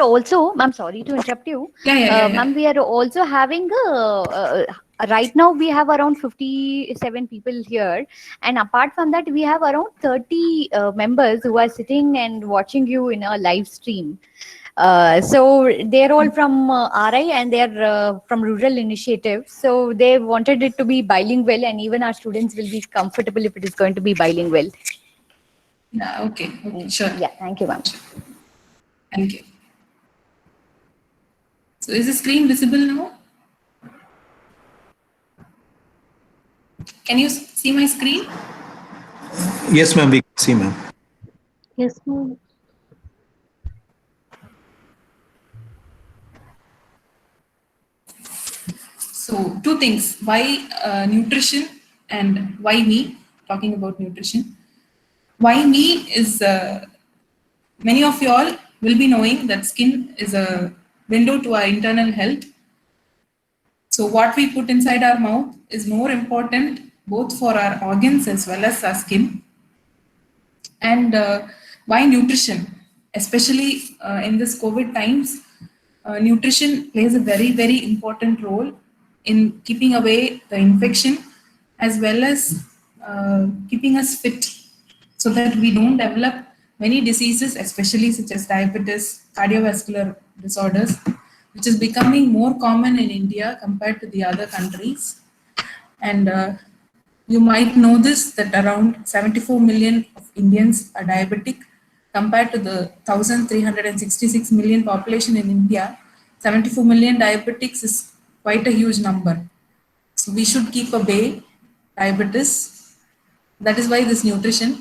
also, I'm sorry to interrupt you. Yeah. Ma'am, we are also having right now we have around 57 people here, and apart from that, we have around 30 members who are sitting and watching you in a live stream. So they're all from RI and they're from Rural Initiative. So they wanted it to be bilingual, and even our students will be comfortable if it is going to be bilingual. Yeah, okay, sure. Yeah, thank you, ma'am. Thank you. So is the screen visible now? Can you see my screen? Yes, ma'am, we can see, ma'am. Yes, ma'am. So two things, why nutrition and why me, talking about nutrition. Why me is, many of you all will be knowing that skin is a window to our internal health. So what we put inside our mouth is more important both for our organs as well as our skin. And why nutrition? Especially in this COVID times, nutrition plays a very, very important role in keeping away the infection as well as keeping us fit so that we don't develop many diseases, especially such as diabetes, cardiovascular disorders, which is becoming more common in India compared to the other countries. And you might know this, that around 74 million of Indians are diabetic compared to the 1,366 million population in India. 74 million diabetics is quite a huge number. So we should keep away diabetes. That is why this nutrition.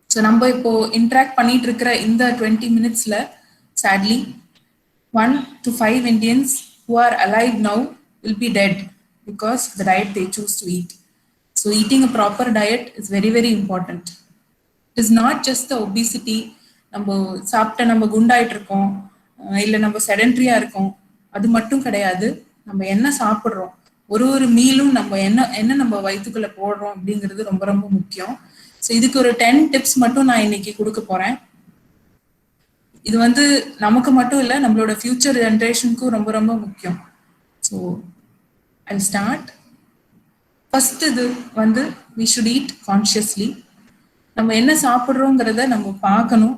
So நம்ம இப்போ interact பண்ணிட்டு இருக்கிற இந்த 20 minutesல sadly 1 to 5 Indians who are alive now will be dead because the diet they choose to eat. So eating a proper diet is very, very important. It is not just the obesity, நம்ம சாப்பிட்ட நம்ம குண்டாயிட்டு இருக்கோம், இல்லை நம்ம செடென்ட்ரியா இருக்கோம், அது மட்டும் கிடையாது. நம்ம என்ன சாப்பிட்றோம், ஒரு மீலும் நம்ம என்ன நம்ம வயிற்றுக்குள்ள போடுறோம் அப்படிங்கிறது ரொம்ப ரொம்ப முக்கியம். ஸோ இதுக்கு ஒரு 10 டிப்ஸ் மட்டும் நான் இன்னைக்கு கொடுக்க போறேன். இது வந்து நமக்கு மட்டும் இல்லை, நம்மளோட ஃபியூச்சர் ஜென்ரேஷனுக்கும் ரொம்ப ரொம்ப முக்கியம். So I start. ஃபர்ஸ்ட் இது வந்து we should eat consciously. நம்ம என்ன சாப்பிட்றோங்கிறத நம்ம பார்க்கணும்,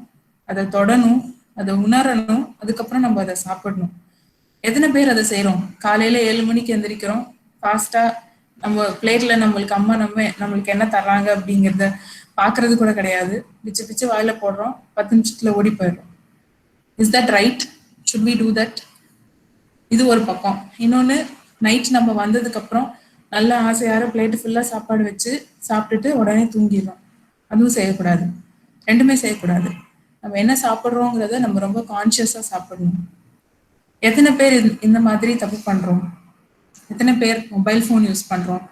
அதை தொடணும், அதை உணரணும், அதுக்கப்புறம் நம்ம அதை சாப்பிடணும். எத்தனை பேர் அதை செய்கிறோம்? காலையில் 7 மணிக்கு எந்திரிக்கிறோம், ஃபாஸ்ட்டாக நம்ம பிளேட்ல நம்மளுக்கு அம்மா நம்மளுக்கு என்ன தர்றாங்க அப்படிங்கிறத பார்க்கறது கூட கிடையாது, பிச்சு பிச்சு வாயில போடுறோம், 10 நிமிஷத்துல ஓடி போயிடுறோம். Is that right? Should we do that? இது ஒரு பக்கம். இன்னொன்று, நைட் நம்ம வந்ததுக்கு அப்புறம் நல்ல ஆசையார பிளேட்டு ஃபுல்லாக சாப்பாடு வச்சு சாப்பிட்டுட்டு உடனே தூங்கிடுறோம். அதுவும் செய்யக்கூடாது, ரெண்டுமே செய்யக்கூடாது. நம்ம என்ன சாப்பிட்றோங்கிறத நம்ம ரொம்ப கான்சியஸாக சாப்பிடணும். எத்தனை பேர் இந்த மாதிரி தப்பு பண்ணுறோம்? எத்தனை பேர் மொபைல் ஃபோன் யூஸ் பண்ணுறோம்?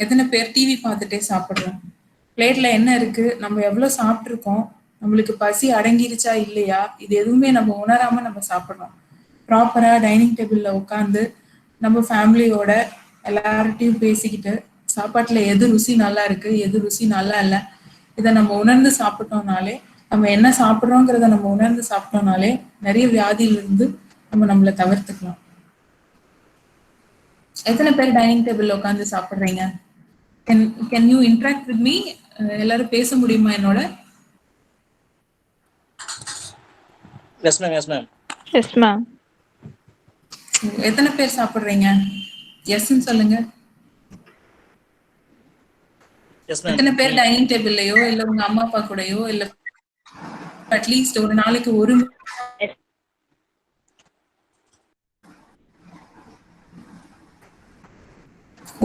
எத்தனை பேர் டிவி பார்த்துட்டே சாப்பிட்றோம்? பிளேட்ல என்ன இருக்கு, நம்ம எவ்வளோ சாப்பிட்ருக்கோம், நம்மளுக்கு பசி அடங்கிருச்சா இல்லையா, இது எதுவுமே நம்ம உணராம நம்ம சாப்பிட்றோம். ப்ராப்பரா டைனிங் டேபிள்ல உட்காந்து நம்ம ஃபேமிலியோட எல்லார்ட்டையும் பேசிக்கிட்டு சாப்பாட்டுல எது ருசி நல்லா இருக்கு, எது ருசி நல்லா இல்லை, இதை நம்ம உணர்ந்து சாப்பிட்டோம்னாலே, நம்ம என்ன சாப்பிட்றோங்கிறத நம்ம உணர்ந்து சாப்பிட்டோம்னாலே நிறைய வியாதியிலிருந்து நம்மளை தவிர்த்துக்கலாம். எத்தனை பேர் டைனிங் டேபிள்ல உட்காந்து சாப்பிட்றீங்க? Can you interact with me? எல்லாரும் பேச முடியுமா என்னோட? Yes ma'am, yes ma'am, yes ma'am. எத்தனை பேர் சாப்பிட்றீங்க? எஸ்ன்னு சொல்லுங்க. எத்தனை பேர் டைனிங் டேபிள்லயோ இல்ல உங்க அம்மா அப்பா கூடயோ இல்ல அட்லீஸ்ட் ஒரு நாளைக்கு ஒரு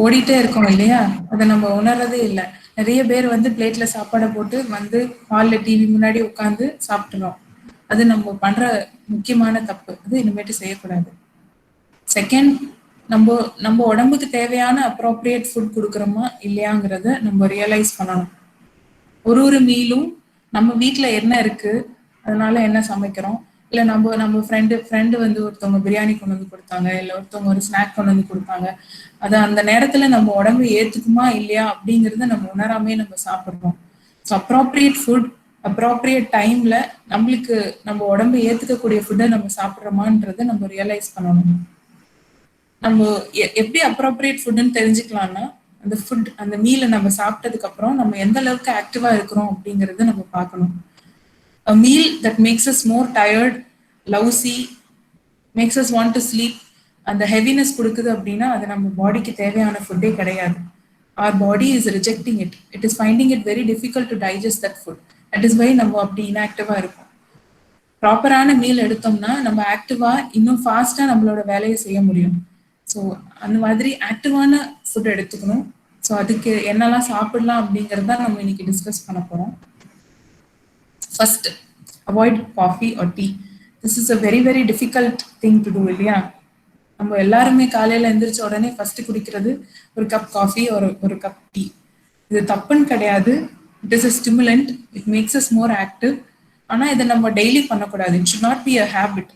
ஓடிட்டே இருக்கோம் இல்லையா? அதை நம்ம உணர்றதே இல்லை. நிறைய பேர் வந்து பிளேட்ல சாப்பாடை போட்டு வந்து ஹால்ல டிவி முன்னாடி உட்காந்து சாப்பிட்டுறோம். அது நம்ம பண்ற முக்கியமான தப்பு. அது இனிமேட்டு செய்யக்கூடாது. செகண்ட், நம்ம உடம்புக்கு தேவையான அப்ரோப்ரியேட் ஃபுட் கொடுக்குறோமா இல்லையாங்கிறத நம்ம ரியலைஸ் பண்ணணும். ஒரு மீலும் நம்ம வீட்டில் என்ன இருக்கு, அதனால என்ன சமைக்கிறோம், இல்லை நம்ம ஃப்ரெண்டு வந்து ஒருத்தவங்க பிரியாணி கொண்டு வந்து கொடுத்தாங்க, இல்லை ஒருத்தவங்க ஒரு ஸ்நாக் கொண்டு வந்து கொடுத்தாங்க, அதை அந்த நேரத்தில் நம்ம உடம்பு ஏற்றுக்குமா இல்லையா அப்படிங்கிறத நம்ம உணராமே நம்ம சாப்பிட்றோம். ஸோ அப்ரோப்ரியேட் ஃபுட் அப்ராப்ரியேட் டைம்ல நம்மளுக்கு நம்ம உடம்பு ஏத்துக்கக்கூடிய ஃபுட்டை நம்ம சாப்பிட்றோமான்றதை நம்ம ரியலைஸ் பண்ணணும். நம்ம எப்படி அப்ராப்ரியேட் ஃபுட்டுன்னு தெரிஞ்சுக்கலாம்னா, அந்த ஃபுட் அந்த மீலை நம்ம சாப்பிட்டதுக்கு அப்புறம் நம்ம எந்த அளவுக்கு ஆக்டிவா இருக்கிறோம் அப்படிங்கறத நம்ம பார்க்கணும். A meal that makes us more tired, lousy, makes us want to sleep, அந்த ஹெவினஸ் கொடுக்குது அப்படின்னா அது நம்ம பாடிக்கு தேவையான ஃபுட்டே கிடையாது. Our body is rejecting it. It is finding it very difficult to digest that food. That is why நம்ம அப்படி இன்ஆக்டிவா இருக்கும். ப்ராப்பரான மீல் எடுத்தோம்னா நம்ம ஆக்டிவா இன்னும் ஃபாஸ்டா நம்மளோட வேலையை செய்ய முடியும். ஸோ அந்த மாதிரி ஆக்டிவான ஃபுட் எடுத்துக்கணும். ஸோ அதுக்கு என்னெல்லாம் சாப்பிடலாம் அப்படிங்கிறத நம்ம இன்னைக்கு டிஸ்கஸ் பண்ண போறோம். First, avoid coffee or tea. This is a very very difficult thing to do இல்லையா? நம்ம எல்லாருமே காலையில எந்திரிச்ச உடனே ஃபர்ஸ்ட் குடிக்கிறது ஒரு கப் காஃபி ஒரு கப் டீ. இது தப்புன்னு கிடையாது. It is a stimulant. It makes us more active. ஆனா இதை நம்ம டெய்லி பண்ணக்கூடாது. It should not be a habit.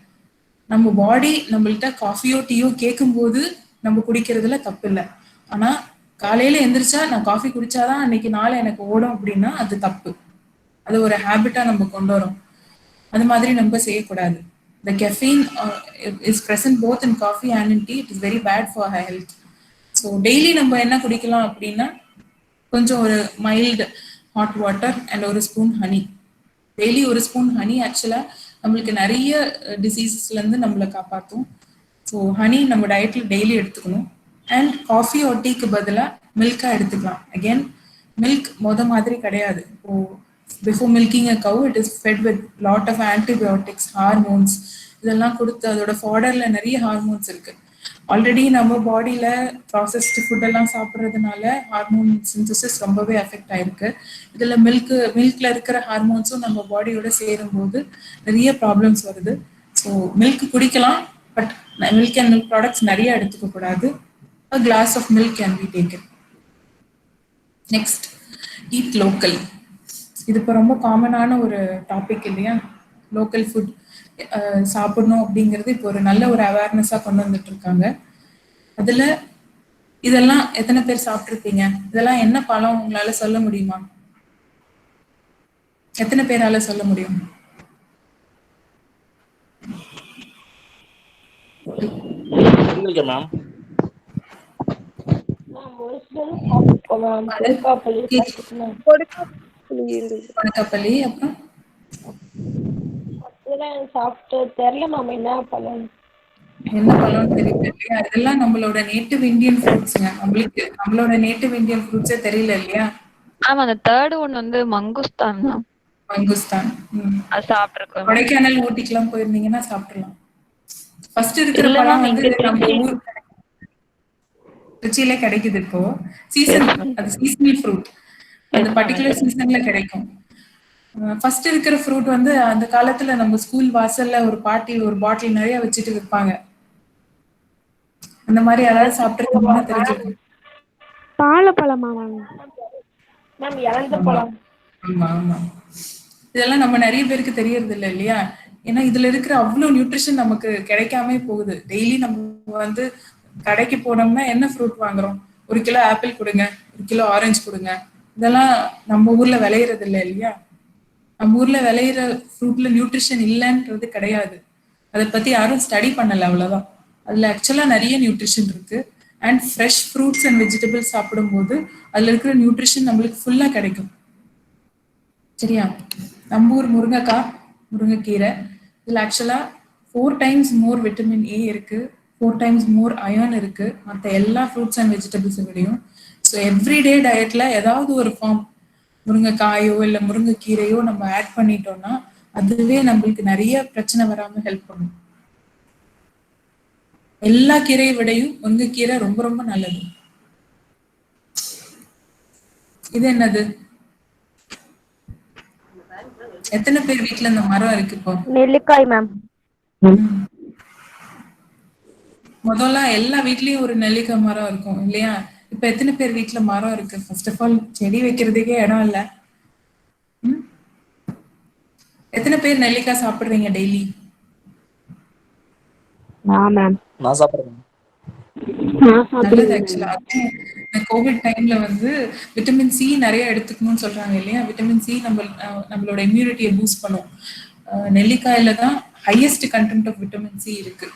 நம்ம பாடி நம்மள்கிட்ட காஃபியோ டீயோ கேட்கும்போது நம்ம குடிக்கிறதுல தப்பு இல்லை. ஆனா காலையில எந்திரிச்சா நான் காஃபி குடிச்சாதான் அன்னைக்கு நாளை எனக்கு ஓடும் அப்படின்னா அது தப்பு. அது ஒரு ஹேபிட்டா நம்ம கொண்டு வரோம். அது மாதிரி நம்ம செய்யக்கூடாது. The caffeine is present both in coffee and in tea. It is very bad for our health. So daily நம்ம என்ன குடிக்கலாம் அப்படின்னா கொஞ்சம் ஒரு மைல்டு ஹாட் வாட்டர் அண்ட் ஒரு ஸ்பூன் ஹனி. டெய்லி ஒரு ஸ்பூன் ஹனி ஆக்சுவலாக நம்மளுக்கு நிறைய டிசீசஸ்லேருந்து நம்மளை காப்பாற்றும். ஸோ ஹனி நம்ம டயட்டில் டெய்லி எடுத்துக்கணும். அண்ட் காஃபி ஒரு டீக்கு பதிலாக மில்காக எடுத்துக்கலாம். அகெயின் மில்க் மாதிரி கிடையாது. இப்போ before milking a cow, it is fed with lot of antibiotics, hormones. இதெல்லாம் கொடுத்து அதோட ஃபாடர்ல நிறைய ஹார்மோன்ஸ் இருக்கு. ஆல்ரெடி நம்ம பாடியில ப்ராசஸ்டு ஃபுட் எல்லாம் சாப்பிட்றதுனால ஹார்மோன் சிந்தசிஸ் ரொம்பவே அஃபெக்ட் ஆயிருக்கு. இதுல மில்க்ல இருக்கிற ஹார்மோன்ஸும் நம்ம பாடியோட சேரும் போது நிறைய ப்ராப்ளம்ஸ் வருது. ஸோ மில்க் குடிக்கலாம், but milk and milk products நிறைய எடுத்துக்க கூடாது. A glass of milk can be taken. Next, eat local. இது இப்போ ரொம்ப காமனான ஒரு டாபிக் இல்லையா? லோக்கல் ஃபுட் சாப்பிடணும் அப்படிங்கிறது இப்போ ஒரு நல்ல ஒரு அவேர்னஸாக கொண்டு வந்துட்டு இருக்காங்க. அதில் இதெல்லாம் எத்தனை பேர் சாப்பிட்ருப்பீங்க? இதெல்லாம் என்ன பழம் உங்களால சொல்ல முடியுமா? எத்தனை பேரால சொல்ல முடியும்? மேம் கொடக்கப்பள்ளி, அப்புறம் சாப்பிட்டு தெரியல மேம் என்ன பழம் தெரியல இல்லையா? இதெல்லாம் நம்மளோட நேட்டிவ் இந்தியன் ஃப்ரூட்ஸ்ங்க. நம்மளோட நேட்டிவ் இந்தியன் ஃப்ரூட்ஸே தெரியல இல்லையா? ஆமா, அந்த தேர்ட் ஒன் வந்து மங்குஸ்தான். மங்குஸ்தான். அது சாப்பிட்டுருக்கோம். கொடைக்கானல் ஊட்டிக்கெல்லாம் போயிருந்தீங்கன்னா சாப்பிடலாம். ஃபர்ஸ்ட் இருக்கிற பழம் வந்து நம்ம ஊர் திருச்சியில கிடைக்குது இப்போ. சீசன், அது சீசனல் ஃப்ரூட். அந்த பர்டிகுலர் சீசன்ல கிடைக்கும். ஃபர்ஸ்ட் இருக்கிற ஃப்ரூட் வந்து அந்த காலத்துல நம்ம ஸ்கூல் வாசல்ல ஒரு பாட்டி ஒரு பாட்டில் நிறைய வச்சுட்டு விற்பாங்க. அந்த மாதிரி யாராவது சாப்பிட்டுருக்கோம்னா தெரிஞ்சிருக்கும். பாலப்பழமா மேம்? இறந்த பழம். ஆமா ஆமா. இதெல்லாம் நம்ம நிறைய பேருக்கு தெரியறது இல்லை இல்லையா? ஏன்னா இதுல இருக்கிற அவ்வளவு நியூட்ரிஷன் நமக்கு கிடைக்காம போகுது. டெய்லி நம்ம வந்து கடைக்கு போனோம்னா என்ன ஃப்ரூட் வாங்குறோம்? 1 கிலோ ஆப்பிள் கொடுங்க, 1 கிலோ ஆரஞ்சு கொடுங்க. இதெல்லாம் நம்ம ஊர்ல விளையிறது இல்லை இல்லையா? நம்ம ஊர்ல விளையிற ஃப்ரூட்ல நியூட்ரிஷன் இல்லைன்றது கிடையாது. அதை பத்தி யாரும் ஸ்டடி பண்ணல, அவ்வளவுதான். அதுல ஆக்சுவலா நிறைய நியூட்ரிஷன் இருக்கு. And fresh fruits and vegetables சாப்பிடும்போது அதுல இருக்கிற நியூட்ரிஷன் நம்மளுக்கு ஃபுல்லா கிடைக்கும். சரியா? நம்ம ஊர் முருங்கைக்கீரை, இதுல ஆக்சுவலா 4 டைம்ஸ் மோர் விட்டமின் ஏ இருக்கு, 4 டைம்ஸ் மோர் அயர்ன் இருக்கு மற்ற எல்லா ஃப்ரூட்ஸ் அண்ட் வெஜிடபிள்ஸ் விடையும். ஸோ எவ்ரிடே டயட்ல ஏதாவது ஒரு ஃபார்ம் முருங்கைக்காயோ இல்லை முருங்கைக்கீரையோ நம்ம ஆட் பண்ணிட்டோம்னா அதுவே நம்மளுக்கு நிறைய பிரச்சனை வராம ஹெல்ப் பண்ணும். எல்லா கீரையை விடையும் முருங்கைக்கீரை ரொம்ப ரொம்ப நல்லது. இது என்னது? எத்தனை பேர் வீட்டுல இந்த மரம் இருக்கு இப்போ? நெல்லிக்காய் மேம். முதல்ல எல்லா வீட்லயும் ஒரு நெல்லிக்காய் மரம் இருக்கும் இல்லையா? இப்ப எத்தனை பேர் வீட்டுல மரம் இருக்கு? ஃபர்ஸ்ட் ஆஃப் ஆல் செடி வைக்கிறதுக்கே இடம் இல்ல. எத்தனை பேர் நெல்லிக்காய் சாப்பிடுறீங்க டெய்லி? மேம் நான் சாப்பிடுறேன். நான் நல்லது சாப்பிடுவேன் ஆக்சுவலா. அதுவும் இந்த கோவிட் டைம்ல வந்து விட்டமின் சி நிறைய எடுத்துக்கணும்னு சொல்றாங்க இல்லையா? விட்டமின் சி நம்மளோட இம்யூனிட்டியை பூஸ்ட் பண்ணும். நெல்லிக்காயில தான் highest content of vitamin C இருக்கு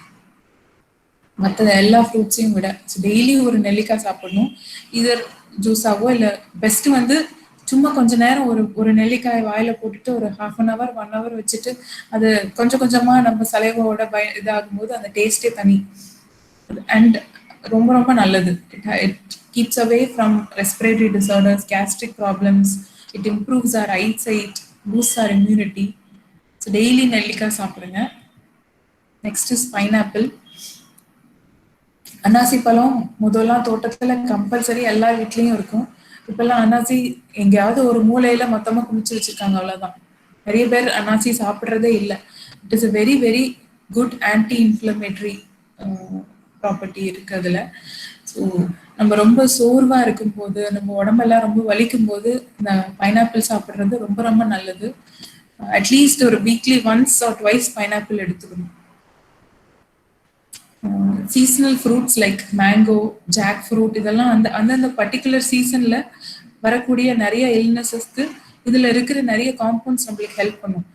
மற்ற எல்லா ஃப்ரூட்ஸையும் விட. ஸோ டெய்லி ஒரு நெல்லிக்காய் சாப்பிடணும். இதர் ஜூஸாவோ இல்லை பெஸ்ட் வந்து சும்மா கொஞ்ச நேரம் ஒரு நெல்லிக்காய் வாயில போட்டுட்டு ஒரு 1/2 hour 1 hour வச்சுட்டு அது கொஞ்சம் கொஞ்சமா நம்ம சலைவோட இதாகும்போது அந்த டேஸ்டே தனி. அண்ட் ரொம்ப ரொம்ப நல்லது. It keeps away from respiratory disorders, gastric problems. It improves our eyesight, boost our immunity. So daily நெல்லிக்காய் சாப்பிடுங்க. Next is pineapple. அன்னாசி பழம் முதல்லாம் தோட்டத்துல கம்பல்சரி எல்லா வீட்லயும் இருக்கும். இப்பெல்லாம் அன்னாசி எங்கேயாவது ஒரு மூலையில மொத்தமா குமிச்சு வச்சிருக்காங்க, அவ்வளவுதான். நிறைய பேர் அன்னாசி சாப்பிட்றதே இல்லை. It is a very very good anti inflammatory property இருக்கு அதுல. ஸோ நம்ம ரொம்ப சோர்வா இருக்கும்போது, நம்ம உடம்பெல்லாம் ரொம்ப வலிக்கும் போது இந்த பைனாப்பிள் சாப்பிட்றது ரொம்ப ரொம்ப நல்லது. அட்லீஸ்ட் ஒரு weekly once or twice pineapple எடுத்துக்கணும். Seasonal fruits like mango, jackfruit இதெல்லாம் அந்தந்த பர்டிகுலர் சீசன்ல வரக்கூடிய நிறைய இல்னஸஸ்க்கு இதுல இருக்கிற நிறைய காம்பவுண்ட்ஸ் நம்மளுக்கு ஹெல்ப் பண்ணும்.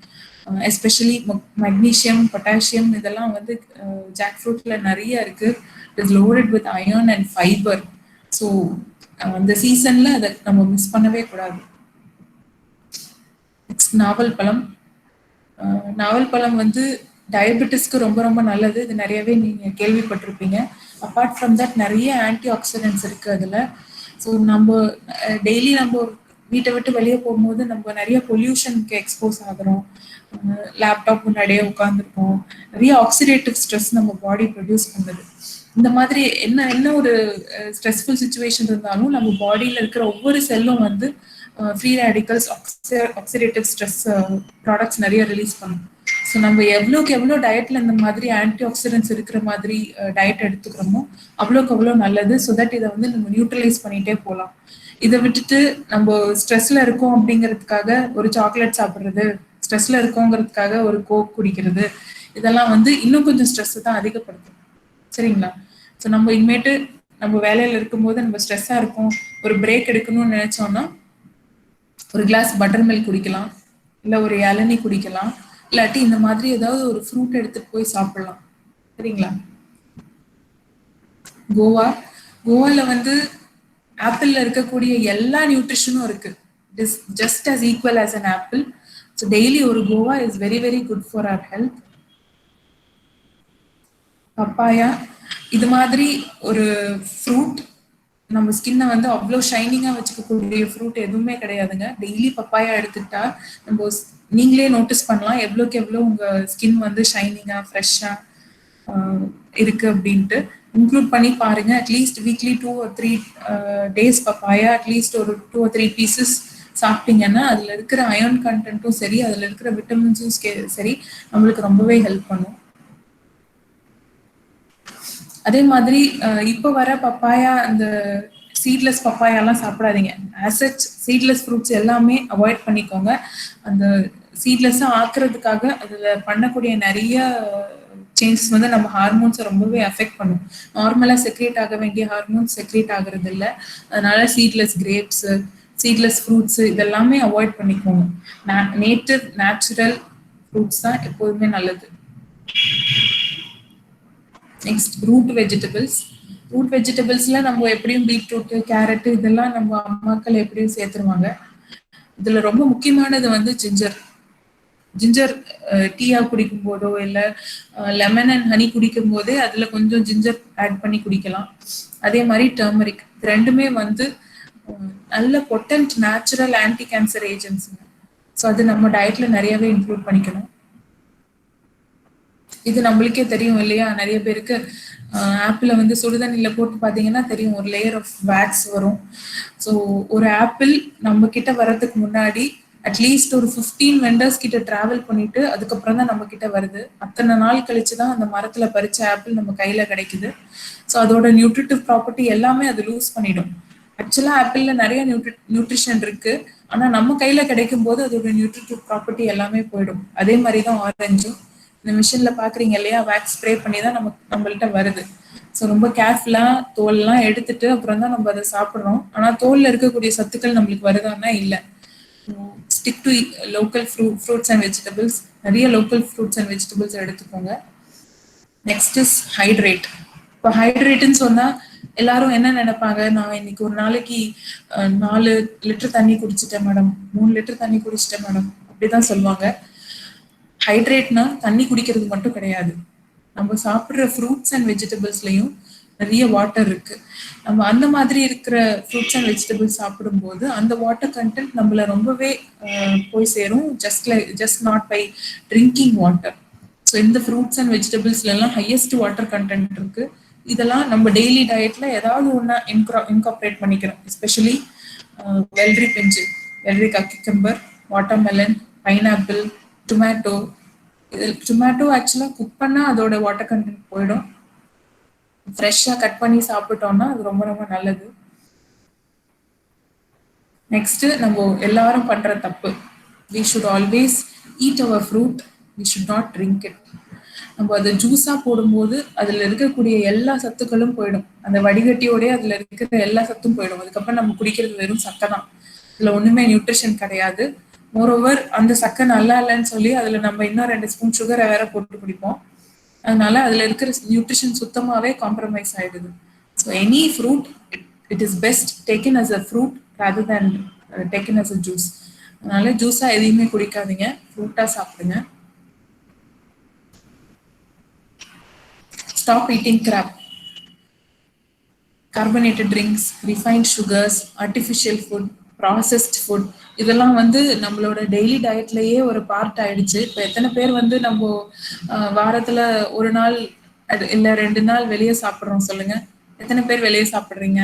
எஸ்பெஷலி மெக்னீஷியம், பொட்டாசியம் இதெல்லாம் வந்து ஜாக் ஃப்ரூட்ல நிறைய இருக்கு. It is loaded with iron and fibre. So அந்த சீசன்ல அதை நம்ம மிஸ் பண்ணவே கூடாது. நெக்ஸ்ட் நாவல் பழம். நாவல் பழம் வந்து டயபெட்டிஸ்க்கு ரொம்ப ரொம்ப நல்லது. இது நிறையவே நீங்க கேள்விப்பட்டிருப்பீங்க. அப்பார்ட் ஃப்ரம் தட் நிறைய ஆன்டி ஆக்சிடென்ட்ஸ் இருக்கு அதுல. ஸோ நம்ம டெய்லி நம்ம வீட்டை விட்டு வெளியே போகும்போது நம்ம நிறைய பொல்யூஷனுக்கு எக்ஸ்போஸ் ஆகிறோம். லேப்டாப் முன்னாடியே உட்காந்துருக்கோம். நிறைய ஆக்சிடேட்டிவ் ஸ்ட்ரெஸ் நம்ம பாடி ப்ரொடியூஸ் பண்ணுது. இந்த மாதிரி என்ன ஒரு ஸ்ட்ரெஸ்ஃபுல் சுச்சுவேஷன் இருந்தாலும் நம்ம பாடியில இருக்கிற ஒவ்வொரு செல்லும் வந்து free radicals, oxidative stress products நிறைய ரிலீஸ் பண்ணும். ஸோ நம்ம எவ்வளோக்கு எவ்வளோ டயட்ல இந்த மாதிரி ஆன்டி ஆக்சிடென்ட்ஸ் இருக்கிற மாதிரி டயட் எடுத்துக்கிறோமோ அவ்வளோக்கு அவ்வளோ நல்லது. ஸோ தட் இதை வந்து நம்ம நியூட்ரலைஸ் பண்ணிட்டே போகலாம். இதை விட்டுட்டு நம்ம ஸ்ட்ரெஸ்ல இருக்கோம் அப்படிங்கிறதுக்காக ஒரு சாக்லேட் சாப்பிட்றது, ஸ்ட்ரெஸ்ல இருக்கோங்கிறதுக்காக ஒரு கோக் குடிக்கிறது, இதெல்லாம் வந்து இன்னும் கொஞ்சம் ஸ்ட்ரெஸ் தான் அதிகப்படுத்தும். சரிங்களா? ஸோ நம்ம இனிமேட்டு நம்ம வேலையில இருக்கும்போது நம்ம ஸ்ட்ரெஸ்ஸா இருக்கும், ஒரு பிரேக் எடுக்கணும்னு நினைச்சோம்னா ஒரு கிளாஸ் பட்டர் மில்க் குடிக்கலாம், இல்லை ஒரு இளநீ குடிக்கலாம், இல்லாட்டி இந்த மாதிரி ஏதாவது ஒரு ஃப்ரூட் எடுத்துட்டு போய் சாப்பிடலாம். சரிங்களா? கோவால வந்து ஆப்பிள்ல இருக்கக்கூடிய எல்லா நியூட்ரிஷனும் இருக்கு. It is just as equal as an apple. So daily ஒரு guava is very very good for our health. Papaya இது மாதிரி ஒரு ஃப்ரூட் நம்ம ஸ்கின்னை வந்து அவ்வளோ ஷைனிங்காக வச்சுக்கக்கூடிய ஃப்ரூட் எதுவுமே கிடையாதுங்க. டெய்லி பப்பாயா எடுத்துக்கிட்டா நம்ம நீங்களே நோட்டீஸ் பண்ணலாம் எவ்வளோக்கு எவ்வளோ உங்கள் ஸ்கின் வந்து ஷைனிங்காக ஃப்ரெஷ்ஷாக இருக்கு அப்படின்ட்டு. இன்க்ளூட் பண்ணி பாருங்க. At least weekly 2 or 3 days papaya at least ஒரு 2 or 3 பீசஸ் சாப்பிட்டீங்கன்னா அதில் இருக்கிற அயர்ன் கண்டென்ட்டும் சரி, அதில் இருக்கிற விட்டமின்ஸும் சரி நம்மளுக்கு ரொம்பவே ஹெல்ப் பண்ணும். அதே மாதிரி இப்போ வர பப்பாயா, அந்த சீட்லெஸ் பப்பாயாலாம் சாப்பிடாதீங்க. ஆசச் சீட்லெஸ் ஃப்ரூட்ஸ் எல்லாமே அவாய்ட் பண்ணிக்கோங்க. அந்த சீட்லெஸ்ஸாக ஆக்குறதுக்காக அதில் பண்ணக்கூடிய நிறைய சேஞ்சஸ் வந்து நம்ம ஹார்மோன்ஸை ரொம்பவே அஃபெக்ட் பண்ணும். நார்மலாக செக்ரேட் ஆக வேண்டிய ஹார்மோன்ஸ் செக்ரேட் ஆகுறது இல்லை. அதனால சீட்லெஸ் கிரேப்ஸு, சீட்லெஸ் ஃப்ரூட்ஸு இதெல்லாமே அவாய்ட் பண்ணிக்கோங்க. நேட்டிவ் நேச்சுரல் ஃப்ரூட்ஸ் தான் எப்போதுமே நல்லது. Next root vegetables. ரூட் வெஜிடபிள்ஸ்ல நம்ம எப்படியும் பீட்ரூட், கேரட் இதெல்லாம் நம்ம அம்மாக்கள் எப்படியும் சேர்த்துருவாங்க. இதுல ரொம்ப முக்கியமானது வந்து ஜிஞ்சர் டீயா குடிக்கும் போதோ இல்லை லெமன் அண்ட் ஹனி குடிக்கும் போதே அதுல கொஞ்சம் ஜிஞ்சர் ஆட் பண்ணி குடிக்கலாம். அதே மாதிரி டர்மரிக், ரெண்டுமே வந்து நல்ல பொட்டன்ட் நேச்சுரல் ஆன்டி கேன்சர் ஏஜென்ட்ஸுங்க. ஸோ அது நம்ம டயட்ல நிறையவே இன்க்ளூட் பண்ணிக்கணும். இது நம்மளுக்கே தெரியும் இல்லையா? நிறைய பேருக்கு ஆப்பிள வந்து சுடுதண்ணில போட்டு பார்த்தீங்கன்னா தெரியும், ஒரு லேயர் ஆஃப் வேக்ஸ் வரும். ஸோ ஒரு ஆப்பிள் நம்ம கிட்ட வர்றதுக்கு முன்னாடி அட்லீஸ்ட் ஒரு 15 வெண்டர்ஸ் கிட்ட டிராவல் பண்ணிட்டு அதுக்கப்புறம் தான் நம்ம கிட்ட வருது. அத்தனை நாள் கழிச்சு தான் அந்த மரத்துல பறிச்ச ஆப்பிள் நம்ம கையில கிடைக்குது. ஸோ அதோட நியூட்ரிட்டிவ் ப்ராப்பர்ட்டி எல்லாமே அது லூஸ் பண்ணிடும். ஆக்சுவலா ஆப்பிள்ல நிறைய நியூட்ரிஷன் இருக்கு, ஆனா நம்ம கையில கிடைக்கும் போது அதோட நியூட்ரிட்டிவ் ப்ராப்பர்ட்டி எல்லாமே போயிடும். அதே மாதிரி தான் ஆரஞ்சும். இந்த மிஷின்ல பாக்குறீங்க இல்லையா, வேக்ஸ் ஸ்ப்ரே பண்ணி தான் நம்மள்கிட்ட வருது. ஸோ ரொம்ப கேர்ஃபுல்லாக தோல்லாம் எடுத்துட்டு அப்புறம் தான் நம்ம அதை சாப்பிட்றோம். ஆனால் தோலில் இருக்கக்கூடிய சத்துக்கள் நம்மளுக்கு வருதான்னா இல்லை. Stick to local fruits and vegetables. நிறைய லோக்கல் ஃப்ரூட்ஸ் அண்ட் வெஜிடபிள்ஸ் எடுத்துக்கோங்க. Next is hydrate. இப்போ ஹைட்ரேட்டுன்னு சொன்னால் எல்லாரும் என்ன நினைப்பாங்க, நான் இன்னைக்கு ஒரு நாளைக்கு 4 லிட்டர் தண்ணி குடிச்சிட்டேன் மேடம், 3 லிட்டர் தண்ணி குடிச்சிட்டேன் மேடம், அப்படிதான் சொல்லுவாங்க. ஹைட்ரேட்னா தண்ணி குடிக்கிறது மட்டும் கிடையாது. நம்ம சாப்பிட்ற ஃப்ரூட்ஸ் அண்ட் வெஜிடபிள்ஸ்லையும் நிறைய வாட்டர் இருக்கு. நம்ம அந்த மாதிரி இருக்கிற ஃப்ரூட்ஸ் அண்ட் வெஜிடபிள்ஸ் சாப்பிடும்போது அந்த வாட்டர் கண்டென்ட் நம்மள ரொம்பவே போய் சேரும். Just not by drinking water. So இந்த ஃப்ரூட்ஸ் அண்ட் வெஜிடபிள்ஸ்லாம் ஹையஸ்ட் வாட்டர் கண்டென்ட் இருக்கு. இதெல்லாம் நம்ம டெய்லி டயட்ல ஏதாவது ஒன்றா இன்கார்பரேட் பண்ணிக்கிறோம். எஸ்பெஷலி வெள்ளரி பிஞ்சு, வெள்ளரிக்காய், கிக்கம்பர், வாட்டர்மெலன், பைனாப்பிள், டொமேட்டோ. டொமேட்டோ ஆக்சுவலாக குக் பண்ணால் அதோட வாட்டர் கண்டென்ட் போயிடும். ஃப்ரெஷ்ஷாக கட் பண்ணி சாப்பிட்டோம்னா அது ரொம்ப ரொம்ப நல்லது. நெக்ஸ்ட் நம்ம எல்லாரும் பண்ற தப்பு, we should always eat our fruit, we should not drink it. நம்ம அதை ஜூஸா போடும்போது அதுல இருக்கக்கூடிய எல்லா சத்துக்களும் போயிடும். அந்த வடிகட்டியோடய அதுல இருக்கிற எல்லா சத்தும் போயிடும். அதுக்கப்புறம் நம்ம குடிக்கிறது வெறும் சக்கை தான். இதுல ஒண்ணுமே நியூட்ரிஷன் கிடையாது. மோரோவர் அந்த சக்கை நல்லா இல்லைன்னு சொல்லி அதுல நம்ம இன்னும் 2 ஸ்பூன் சுகரை வேற போட்டு குடிப்போம். அதனால அதுல இருக்கிற நியூட்ரிஷன் சுத்தமாவே காம்ப்ரமைஸ் ஆயிடுது. So any fruit it is best taken as a fruit rather than taken as a juice. அதனால ஜூஸா எதையுமே குடிக்காதீங்க, ஃப்ரூட்டா சாப்பிடுங்க. Stop eating crap. Carbonated drinks, refined sugars, artificial food, processed food, இதெல்லாம் நம்மளோட டெய்லி டயட்லயே ஒரு பார்ட் ஆயிடுச்சு. இப்போ எத்தனை பேர் நம்ம வாரத்துல ஒரு நாள் இல்ல 2 நாள் வெளியே சாப்பிட்றோம் சொல்லுங்க? எத்தனை பேர் வெளியே சாப்பிட்றீங்க?